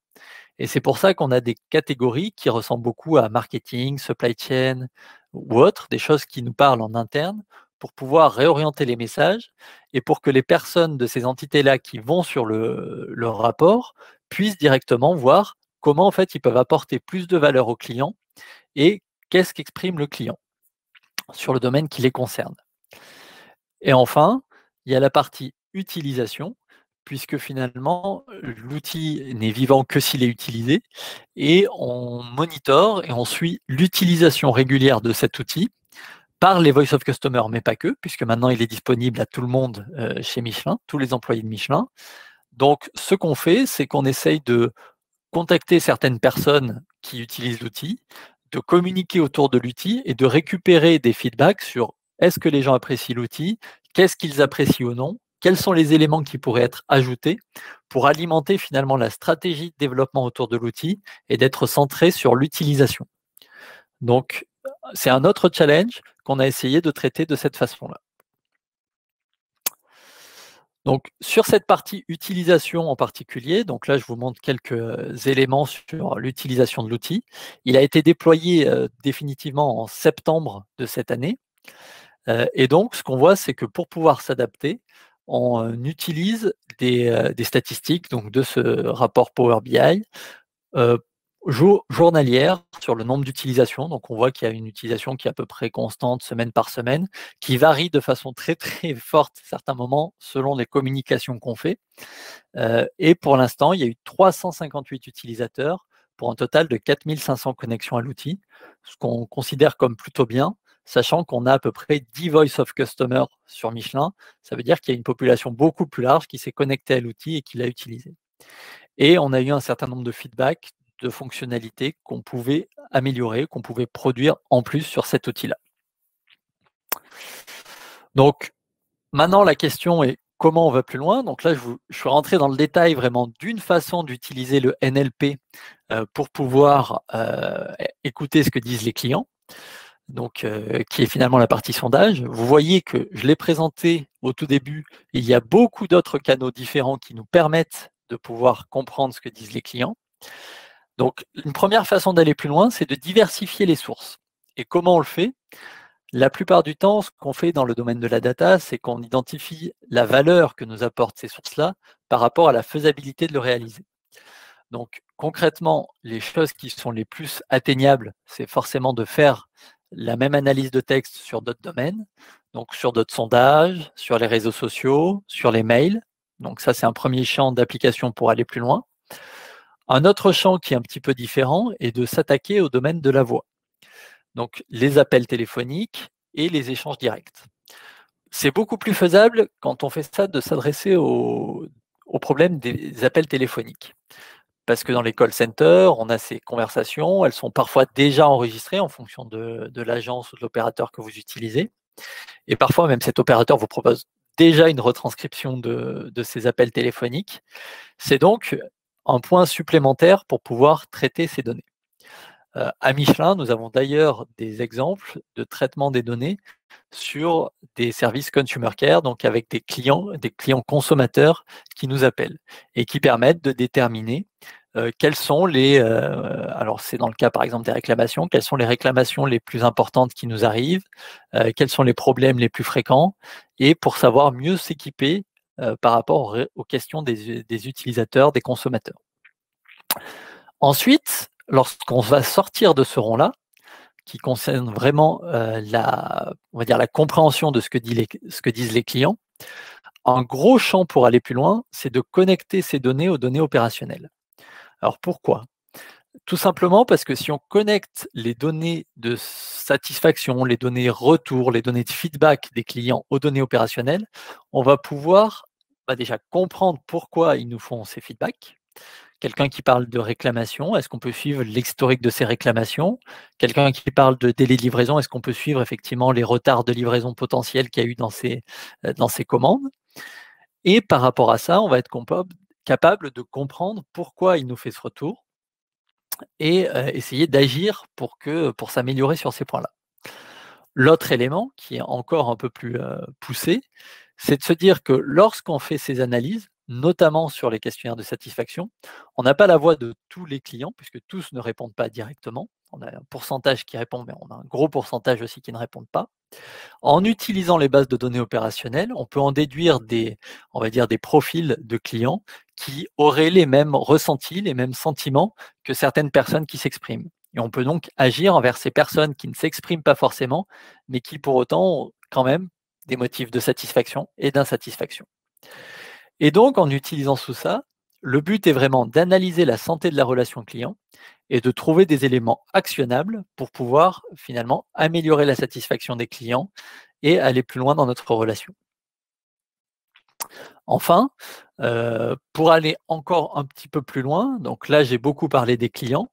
Et c'est pour ça qu'on a des catégories qui ressemblent beaucoup à marketing, supply chain ou autres, des choses qui nous parlent en interne pour pouvoir réorienter les messages et pour que les personnes de ces entités-là qui vont sur le rapport puissent directement voir comment en fait ils peuvent apporter plus de valeur au client et qu'est-ce qu'exprime le client sur le domaine qui les concerne. Et enfin, il y a la partie utilisation, puisque finalement, l'outil n'est vivant que s'il est utilisé, et on monitore et on suit l'utilisation régulière de cet outil par les Voice of Customer, mais pas que, puisque maintenant il est disponible à tout le monde chez Michelin, tous les employés de Michelin. Donc, ce qu'on fait, c'est qu'on essaye de contacter certaines personnes qui utilisent l'outil, de communiquer autour de l'outil et de récupérer des feedbacks sur est-ce que les gens apprécient l'outil, qu'est-ce qu'ils apprécient ou non, quels sont les éléments qui pourraient être ajoutés pour alimenter finalement la stratégie de développement autour de l'outil et d'être centré sur l'utilisation. Donc, c'est un autre challenge qu'on a essayé de traiter de cette façon-là. Donc, sur cette partie utilisation en particulier, donc là, je vous montre quelques éléments sur l'utilisation de l'outil. Il a été déployé définitivement en septembre de cette année. Et donc, ce qu'on voit, c'est que pour pouvoir s'adapter, on utilise des statistiques donc de ce rapport Power BI journalière sur le nombre d'utilisations. Donc, on voit qu'il y a une utilisation qui est à peu près constante semaine par semaine, qui varie de façon très, très forte à certains moments selon les communications qu'on fait. Et pour l'instant, il y a eu 358 utilisateurs pour un total de 4500 connexions à l'outil, ce qu'on considère comme plutôt bien, sachant qu'on a à peu près 10 Voice of Customer sur Michelin. Ça veut dire qu'il y a une population beaucoup plus large qui s'est connectée à l'outil et qui l'a utilisé. Et on a eu un certain nombre de feedbacks, de fonctionnalités qu'on pouvait améliorer, qu'on pouvait produire en plus sur cet outil-là. Donc, maintenant, la question est comment on va plus loin. Donc là, je suis rentré dans le détail vraiment d'une façon d'utiliser le NLP pour pouvoir écouter ce que disent les clients, donc qui est finalement la partie sondage. Vous voyez que je l'ai présenté au tout début. Il y a beaucoup d'autres canaux différents qui nous permettent de pouvoir comprendre ce que disent les clients. Donc, une première façon d'aller plus loin, c'est de diversifier les sources. Et comment on le fait? La plupart du temps, ce qu'on fait dans le domaine de la data, c'est qu'on identifie la valeur que nous apportent ces sources-là par rapport à la faisabilité de le réaliser. Donc, concrètement, les choses qui sont les plus atteignables, c'est forcément de faire la même analyse de texte sur d'autres domaines, donc sur d'autres sondages, sur les réseaux sociaux, sur les mails. Donc ça, c'est un premier champ d'application pour aller plus loin. Un autre champ qui est un petit peu différent est de s'attaquer au domaine de la voix. Donc les appels téléphoniques et les échanges directs. C'est beaucoup plus faisable quand on fait ça de s'adresser au problème des appels téléphoniques. Parce que dans les call centers, on a ces conversations, elles sont parfois déjà enregistrées en fonction de l'agence ou de l'opérateur que vous utilisez. Et parfois, même cet opérateur vous propose déjà une retranscription de ces appels téléphoniques. C'est donc un point supplémentaire pour pouvoir traiter ces données. À Michelin, nous avons d'ailleurs des exemples de traitement des données sur des services consumer care, donc avec des clients consommateurs qui nous appellent et qui permettent de déterminer quelles sont les, alors c'est dans le cas par exemple des réclamations, quelles sont les réclamations les plus importantes qui nous arrivent, quels sont les problèmes les plus fréquents, et pour savoir mieux s'équiper par rapport aux questions des utilisateurs, des consommateurs. Ensuite, lorsqu'on va sortir de ce rond-là, qui concerne vraiment on va dire la compréhension de ce que disent les clients, un gros champ pour aller plus loin, c'est de connecter ces données aux données opérationnelles. Alors pourquoi? Tout simplement parce que si on connecte les données de satisfaction, les données retour, les données de feedback des clients aux données opérationnelles, on va pouvoir déjà comprendre pourquoi ils nous font ces feedbacks. Quelqu'un qui parle de réclamation, est-ce qu'on peut suivre l'historique de ces réclamations? Quelqu'un qui parle de délai de livraison, est-ce qu'on peut suivre effectivement les retards de livraison potentiels qu'il y a eu dans ces commandes? Et par rapport à ça, on va être capable de comprendre pourquoi il nous fait ce retour et essayer d'agir pour s'améliorer sur ces points-là. L'autre élément, qui est encore un peu plus poussé, c'est de se dire que lorsqu'on fait ces analyses, notamment sur les questionnaires de satisfaction, on n'a pas la voix de tous les clients, puisque tous ne répondent pas directement. On a un pourcentage qui répond, mais on a un gros pourcentage aussi qui ne répondent pas. En utilisant les bases de données opérationnelles, on peut en déduire on va dire des profils de clients qui auraient les mêmes ressentis, les mêmes sentiments que certaines personnes qui s'expriment. Et on peut donc agir envers ces personnes qui ne s'expriment pas forcément, mais qui pour autant ont quand même des motifs de satisfaction et d'insatisfaction. Et donc, en utilisant tout ça, le but est vraiment d'analyser la santé de la relation client et de trouver des éléments actionnables pour pouvoir finalement améliorer la satisfaction des clients et aller plus loin dans notre relation. Enfin, pour aller encore un petit peu plus loin, donc là j'ai beaucoup parlé des clients,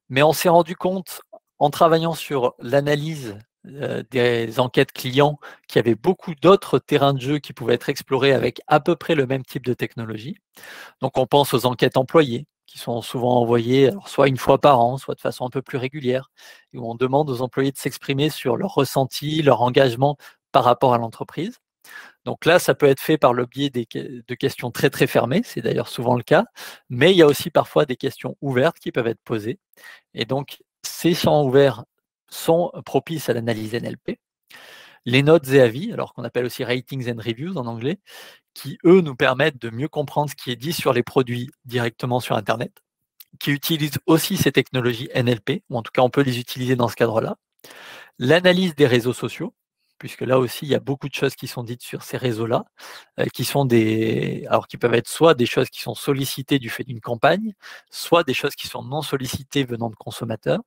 mais on s'est rendu compte en travaillant sur l'analyse des enquêtes clients qu'il y avait beaucoup d'autres terrains de jeu qui pouvaient être explorés avec à peu près le même type de technologie. Donc on pense aux enquêtes employées qui sont souvent envoyées soit une fois par an, soit de façon un peu plus régulière, où on demande aux employés de s'exprimer sur leur ressenti, leur engagement par rapport à l'entreprise. Donc là, ça peut être fait par le biais de questions très très fermées, c'est d'ailleurs souvent le cas, mais il y a aussi parfois des questions ouvertes qui peuvent être posées. Et donc, ces champs ouverts sont propices à l'analyse NLP. les notes et avis, alors qu'on appelle aussi ratings and reviews en anglais, qui, eux, nous permettent de mieux comprendre ce qui est dit sur les produits directement sur Internet, qui utilisent aussi ces technologies NLP, ou en tout cas on peut les utiliser dans ce cadre-là. L'analyse des réseaux sociaux, puisque là aussi il y a beaucoup de choses qui sont dites sur ces réseaux-là, qui peuvent être soit des choses qui sont sollicitées du fait d'une campagne, soit des choses qui sont non sollicitées venant de consommateurs.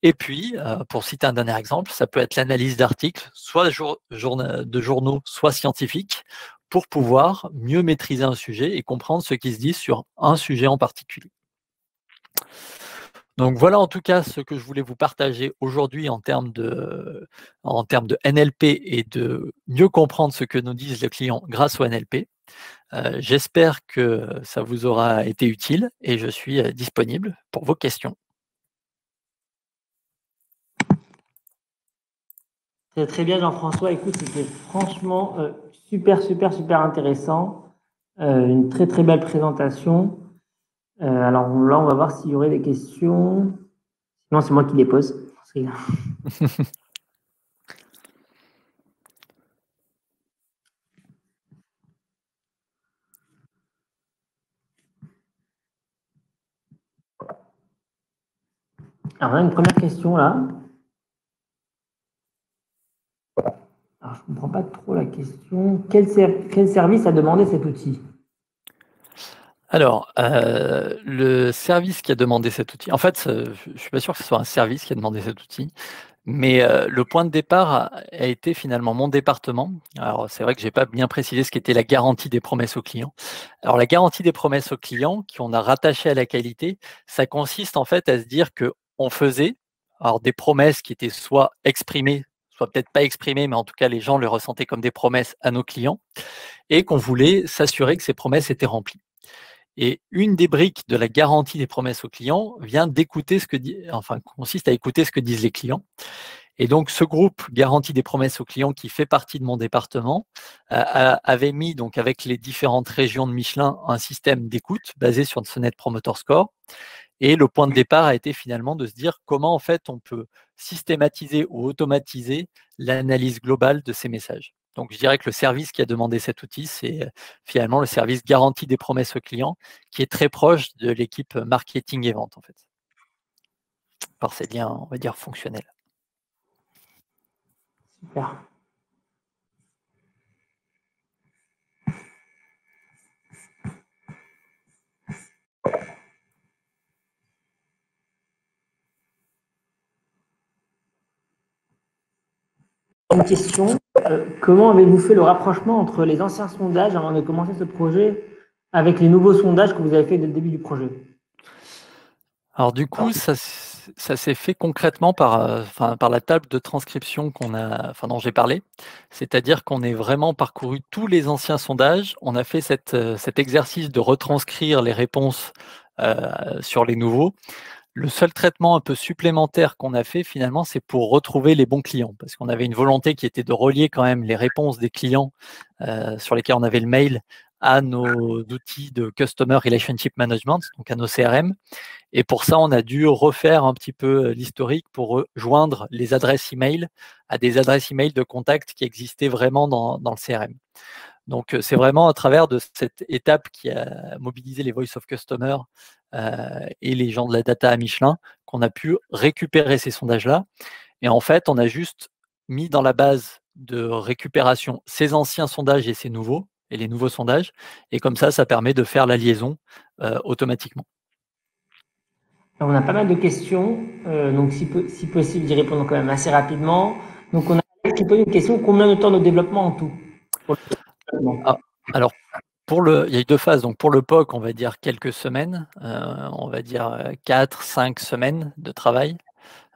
Et puis, pour citer un dernier exemple, ça peut être l'analyse d'articles, soit de journaux, soit scientifiques, pour pouvoir mieux maîtriser un sujet et comprendre ce qui se dit sur un sujet en particulier. Donc voilà en tout cas ce que je voulais vous partager aujourd'hui en termes de NLP et de mieux comprendre ce que nous disent les clients grâce au NLP. J'espère que ça vous aura été utile et je suis disponible pour vos questions. C'est très bien Jean-François, écoute, c'était franchement super intéressant. Une très belle présentation. Alors là, on va voir s'il y aurait des questions. Sinon, c'est moi qui les pose. Alors, on a une première question là. Alors, je ne comprends pas trop la question. Quel service a demandé cet outil? Alors, le service qui a demandé cet outil, en fait, je ne suis pas sûr que ce soit un service qui a demandé cet outil, mais le point de départ a été finalement mon département. Alors, c'est vrai que je n'ai pas bien précisé ce qu'était la garantie des promesses aux clients. Alors, la garantie des promesses aux clients, qu'on a rattachée à la qualité, ça consiste en fait à se dire qu'on faisait des promesses qui étaient soit exprimées, soit peut-être pas exprimées, mais en tout cas, les gens le ressentaient comme des promesses à nos clients, et qu'on voulait s'assurer que ces promesses étaient remplies. Et une des briques de la garantie des promesses aux clients vient d'écouter consiste à écouter ce que disent les clients. Et donc, ce groupe garantie des promesses aux clients qui fait partie de mon département avait mis, donc, avec les différentes régions de Michelin, un système d'écoute basé sur ce Net Promoter Score. Et le point de départ a été finalement de se dire comment, en fait, on peut systématiser ou automatiser l'analyse globale de ces messages. Donc, je dirais que le service qui a demandé cet outil, c'est finalement le service garantie des promesses aux clients, qui est très proche de l'équipe marketing et vente, en fait, par ces liens, on va dire, fonctionnels. Super. Une question, comment avez-vous fait le rapprochement entre les anciens sondages avant de commencer ce projet avec les nouveaux sondages que vous avez fait dès le début du projet? Alors du coup, ça s'est fait concrètement par la table de transcription dont j'ai parlé. C'est-à-dire qu'on est vraiment parcouru tous les anciens sondages. On a fait cet exercice de retranscrire les réponses sur les nouveaux. Le seul traitement un peu supplémentaire qu'on a fait finalement, c'est pour retrouver les bons clients, parce qu'on avait une volonté qui était de relier quand même les réponses des clients sur lesquels on avait le mail à nos outils de Customer Relationship Management, donc à nos CRM. Et pour ça, on a dû refaire un petit peu l'historique pour joindre les adresses email à des adresses email de contact qui existaient vraiment dans le CRM. Donc, c'est vraiment à travers de cette étape qui a mobilisé les Voice of Customer et les gens de la data à Michelin qu'on a pu récupérer ces sondages-là. Et en fait, on a juste mis dans la base de récupération ces anciens sondages et ces nouveaux, et les nouveaux sondages. Et comme ça permet de faire la liaison automatiquement. On a pas mal de questions, donc si possible, d'y répondre quand même assez rapidement. Donc, on a qui pose une question, combien de temps de développement en tout pour le développement? Alors, il y a eu deux phases. Donc, pour le POC, on va dire quelques semaines, on va dire 4-5 semaines de travail,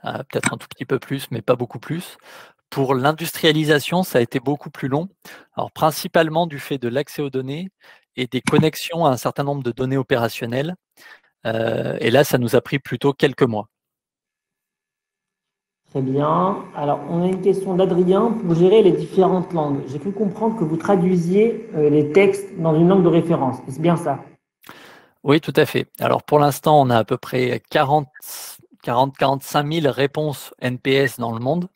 peut-être un tout petit peu plus, mais pas beaucoup plus. Pour l'industrialisation, ça a été beaucoup plus long. Alors, principalement du fait de l'accès aux données et des connexions à un certain nombre de données opérationnelles. Et là, ça nous a pris plutôt quelques mois. Très bien. Alors, on a une question d'Adrien. Pour gérer les différentes langues, j'ai cru comprendre que vous traduisiez les textes dans une langue de référence. Est-ce bien ça? Oui, tout à fait. Alors, pour l'instant, on a à peu près 40-45 000 réponses NPS dans le monde.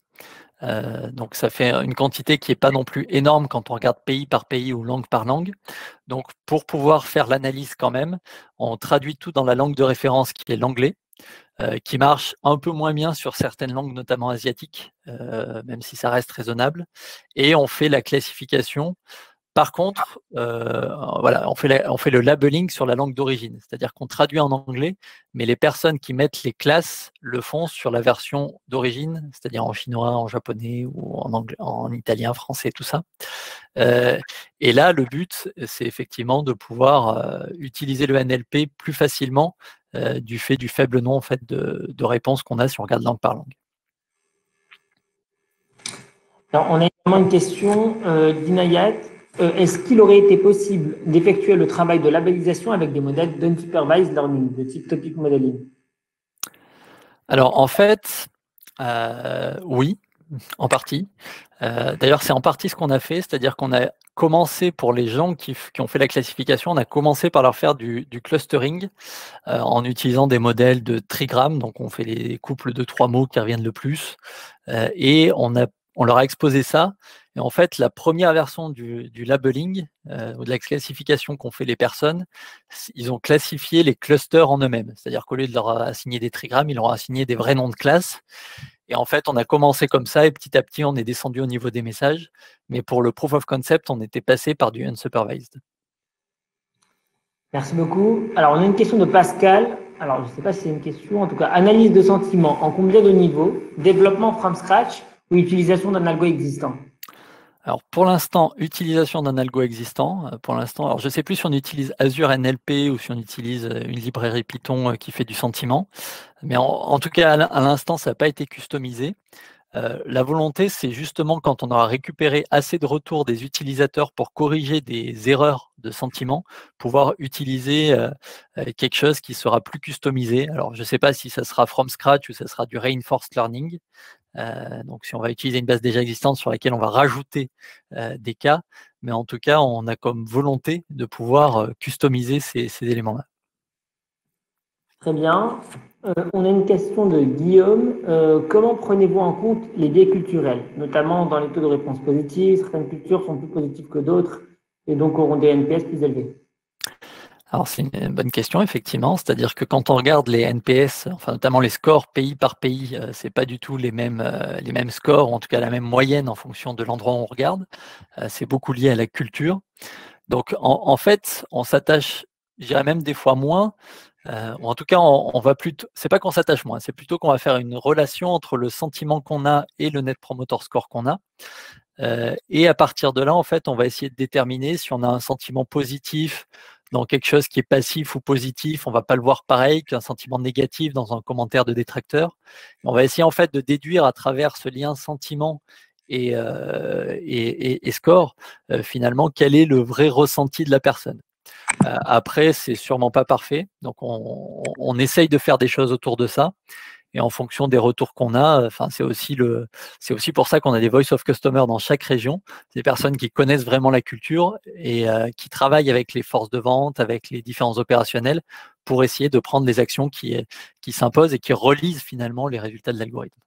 Donc ça fait une quantité qui n'est pas non plus énorme quand on regarde pays par pays ou langue par langue. Donc pour pouvoir faire l'analyse quand même, on traduit tout dans la langue de référence qui est l'anglais, qui marche un peu moins bien sur certaines langues, notamment asiatiques, même si ça reste raisonnable. Et on fait la classification. Par contre, voilà, on fait le labeling sur la langue d'origine, c'est-à-dire qu'on traduit en anglais, mais les personnes qui mettent les classes le font sur la version d'origine, c'est-à-dire en chinois, en japonais ou en anglais, en italien, français, tout ça. Et là, le but, c'est effectivement de pouvoir utiliser le NLP plus facilement du fait du faible nombre en fait, de réponses qu'on a si on regarde langue par langue. Alors, on a également une question d'Inayat. Est-ce qu'il aurait été possible d'effectuer le travail de labellisation avec des modèles d'unsupervised learning, de type topic modeling? Alors, en fait, oui, en partie. D'ailleurs, c'est en partie ce qu'on a fait, c'est-à-dire qu'on a commencé pour les gens qui ont fait la classification, on a commencé par leur faire du clustering en utilisant des modèles de trigrammes, donc on fait les couples de 3 mots qui reviennent le plus, et on leur a exposé ça. Et en fait, la première version du labeling, ou de la classification qu'ont fait les personnes, ils ont classifié les clusters en eux-mêmes. C'est-à-dire qu'au lieu de leur assigner des trigrammes, ils leur ont assigné des vrais noms de classes. Et en fait, on a commencé comme ça et petit à petit, on est descendu au niveau des messages. Mais pour le proof of concept, on était passé par du unsupervised. Merci beaucoup. Alors, on a une question de Pascal. Alors, je ne sais pas si c'est une question. En tout cas, analyse de sentiments en combien de niveaux? Développement from scratch ou utilisation d'un algo existant? Alors pour l'instant, utilisation d'un algo existant. Pour l'instant, alors je ne sais plus si on utilise Azure NLP ou si on utilise une librairie Python qui fait du sentiment. Mais en tout cas, à l'instant, ça n'a pas été customisé. La volonté, c'est justement quand on aura récupéré assez de retours des utilisateurs pour corriger des erreurs de sentiment, pouvoir utiliser quelque chose qui sera plus customisé. Alors, je ne sais pas si ça sera from scratch ou ça sera du reinforced learning. Donc, si on va utiliser une base déjà existante sur laquelle on va rajouter des cas, mais en tout cas, on a comme volonté de pouvoir customiser ces éléments-là. Très bien. On a une question de Guillaume. Comment prenez-vous en compte les biais culturels, notamment dans les taux de réponse positifs? Certaines cultures sont plus positives que d'autres et donc auront des NPS plus élevés. Alors c'est une bonne question, effectivement. C'est-à-dire que quand on regarde les NPS, enfin notamment les scores pays par pays, c'est pas du tout les mêmes scores, ou en tout cas la même moyenne en fonction de l'endroit où on regarde. C'est beaucoup lié à la culture. Donc en fait, on s'attache, je dirais même des fois moins, ou en tout cas on va plutôt, c'est pas qu'on s'attache moins, c'est plutôt qu'on va faire une relation entre le sentiment qu'on a et le Net Promoter Score qu'on a. Et à partir de là, en fait, on va essayer de déterminer si on a un sentiment positif dans quelque chose qui est passif ou positif. On ne va pas le voir pareil qu'un sentiment négatif dans un commentaire de détracteur. On va essayer en fait de déduire à travers ce lien sentiment et score, finalement, quel est le vrai ressenti de la personne. Après, c'est sûrement pas parfait. Donc, on essaye de faire des choses autour de ça. Et en fonction des retours qu'on a, enfin, c'est aussi pour ça qu'on a des voice of customer dans chaque région. C'est des personnes qui connaissent vraiment la culture et qui travaillent avec les forces de vente, avec les différents opérationnels pour essayer de prendre les actions qui s'imposent et qui relisent finalement les résultats de l'algorithme.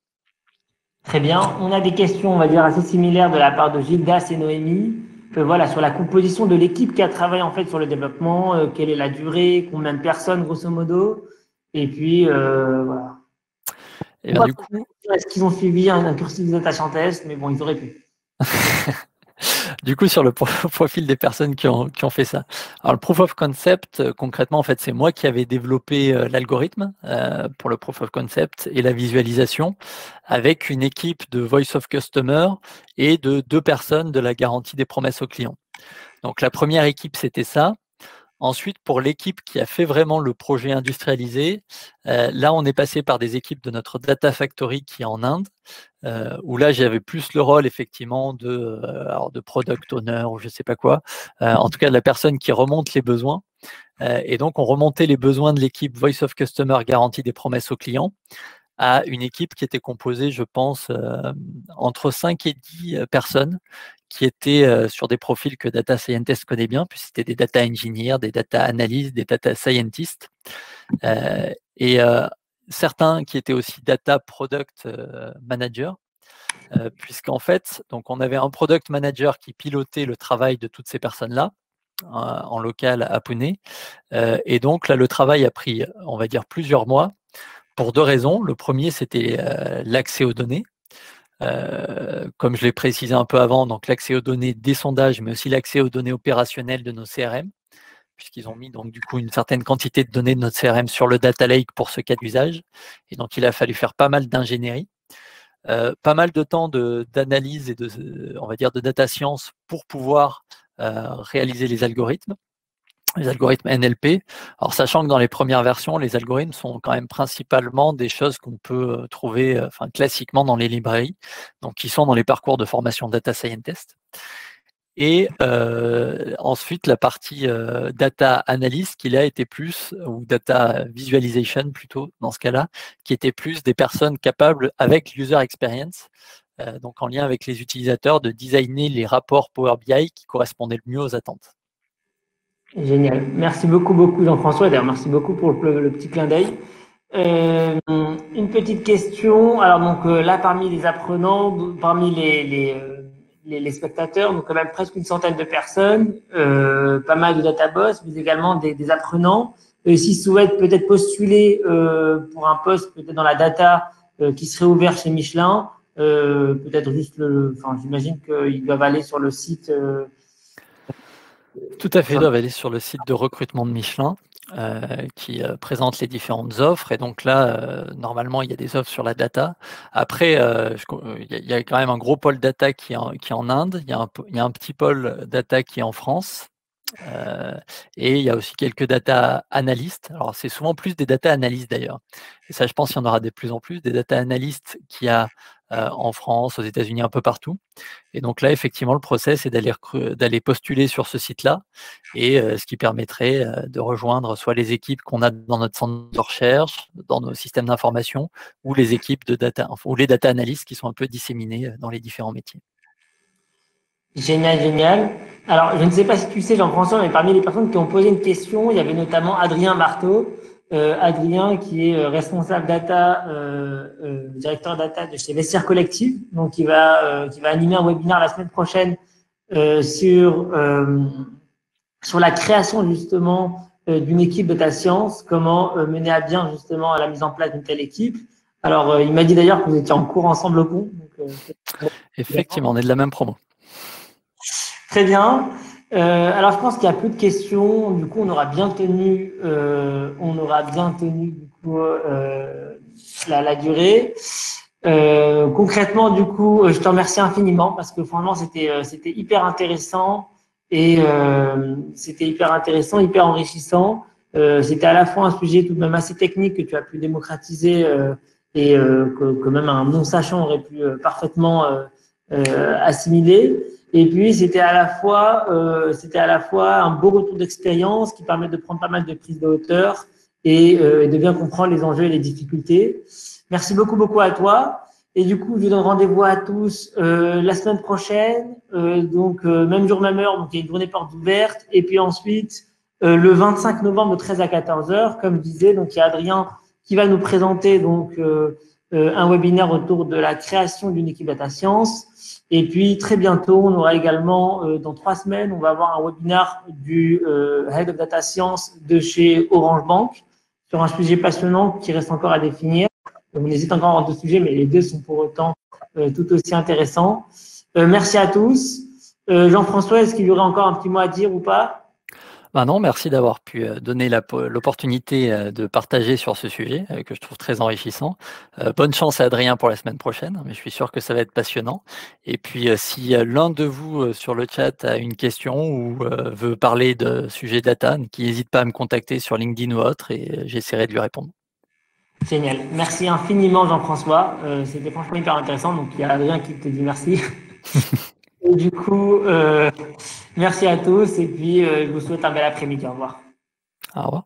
Très bien. On a des questions, on va dire, assez similaires de la part de Gildas et Noémie. Voilà, sur la composition de l'équipe qui a travaillé en fait sur le développement, quelle est la durée, combien de personnes grosso modo, et puis voilà. Et bien, du coup, est-ce qu'ils ont suivi un cursus de data scientist? Mais bon, ils auraient pu. Du coup, sur le profil des personnes qui ont fait ça. Alors, le proof of concept, concrètement, en fait, c'est moi qui avais développé l'algorithme pour le proof of concept et la visualisation avec une équipe de voice of customer et de 2 personnes de la garantie des promesses aux clients. Donc, la première équipe, c'était ça. Ensuite, pour l'équipe qui a fait vraiment le projet industrialisé, là, on est passé par des équipes de notre Data Factory qui est en Inde, où là, j'avais plus le rôle effectivement de product owner ou je ne sais pas quoi, en tout cas de la personne qui remonte les besoins. Et donc, on remontait les besoins de l'équipe Voice of Customer garantie des promesses aux clients à une équipe qui était composée, je pense, entre 5 et 10 personnes qui étaient sur des profils que Data Scientist connaît bien, puis c'était des Data Engineers, des Data Analysts, des Data Scientists, et certains qui étaient aussi Data Product Manager. puisqu'en fait, donc on avait un product manager qui pilotait le travail de toutes ces personnes-là, en local à Pune. Et donc là, le travail a pris, on va dire, plusieurs mois pour deux raisons. Le premier, c'était l'accès aux données. Comme je l'ai précisé un peu avant, donc l'accès aux données des sondages, mais aussi l'accès aux données opérationnelles de nos CRM, puisqu'ils ont mis donc du coup une certaine quantité de données de notre CRM sur le data lake pour ce cas d'usage. Et donc il a fallu faire pas mal d'ingénierie, pas mal de temps d'analyse et on va dire de data science pour pouvoir réaliser les algorithmes NLP. Alors, sachant que dans les premières versions, les algorithmes sont quand même principalement des choses qu'on peut trouver classiquement dans les librairies, donc qui sont dans les parcours de formation data scientist. Et ensuite, la partie data analyst, qui là était plus, ou data visualization plutôt, dans ce cas-là, qui était plus des personnes capables, avec l'user experience, donc en lien avec les utilisateurs, de designer les rapports Power BI qui correspondaient le mieux aux attentes. Génial. Merci beaucoup, Jean-François. D'ailleurs, merci beaucoup pour le petit clin d'œil. Une petite question. Alors, donc là, parmi les apprenants, parmi les spectateurs, donc quand même presque une centaine de personnes, pas mal de data boss, mais également des apprenants. S'ils souhaitent peut-être postuler pour un poste peut-être dans la data qui serait ouvert chez Michelin, peut-être juste j'imagine qu'ils doivent aller sur le site. Tout à fait, ils doivent aller sur le site de recrutement de Michelin qui présente les différentes offres. Et donc là, normalement, il y a des offres sur la data. Après, il y a quand même un gros pôle data qui est en Inde. Il y a un petit pôle data qui est en France. Et il y a aussi quelques data analystes. Alors, c'est souvent plus des data analystes d'ailleurs. Et ça, je pense qu'il y en aura de plus en plus, des data analystes qu'il y a en France, aux États-Unis, un peu partout. Et donc là, effectivement, le process est d'aller postuler sur ce site-là, et ce qui permettrait de rejoindre soit les équipes qu'on a dans notre centre de recherche, dans nos systèmes d'information, ou les équipes de data, ou les data analystes qui sont un peu disséminés dans les différents métiers. Génial, génial. Alors, je ne sais pas si tu sais, Jean-François, mais parmi les personnes qui ont posé une question, il y avait notamment Adrien Marteau. Adrien, qui est responsable data, directeur data de chez Vestiaire Collective, donc qui va animer un webinaire la semaine prochaine sur la création justement d'une équipe data science, comment mener à bien justement la mise en place d'une telle équipe. Alors, il m'a dit d'ailleurs que vous étiez en cours ensemble au pont. Effectivement, on est de la même promo. Très bien. Alors, je pense qu'il n'y a plus de questions. Du coup, on aura bien tenu du coup la durée. Concrètement, du coup, je te remercie infiniment parce que franchement, c'était hyper intéressant et hyper enrichissant. C'était à la fois un sujet tout de même assez technique que tu as pu démocratiser et que même un non-sachant aurait pu parfaitement assimiler. Et puis, c'était à la fois un beau retour d'expérience qui permet de prendre pas mal de prises de hauteur et de bien comprendre les enjeux et les difficultés. Merci beaucoup à toi. Et du coup, je vous donne rendez-vous à tous la semaine prochaine. Donc, même jour, même heure. Donc, il y a une journée porte ouverte. Et puis ensuite, le 25 novembre de 13 à 14 heures, comme je disais, donc il y a Adrien qui va nous présenter donc un webinaire autour de la création d'une équipe data science. Et puis, très bientôt, on aura également, dans 3 semaines, on va avoir un webinaire du Head of Data Science de chez Orange Bank sur un sujet passionnant qui reste encore à définir. On hésite encore en 2 sujets, mais les 2 sont pour autant tout aussi intéressants. Merci à tous. Jean-François, est-ce qu'il y aurait encore un petit mot à dire ou pas ? Non, merci d'avoir pu donner l'opportunité de partager sur ce sujet que je trouve très enrichissant. Bonne chance à Adrien pour la semaine prochaine, mais je suis sûr que ça va être passionnant. Et puis, si l'un de vous sur le chat a une question ou veut parler de sujet data, qui n'hésite pas à me contacter sur LinkedIn ou autre, et j'essaierai de lui répondre. Génial. Merci infiniment, Jean-François. C'était franchement hyper intéressant. Donc, il y a Adrien qui te dit merci. Et du coup, merci à tous. Et puis, je vous souhaite un bel après-midi. Au revoir. Au revoir.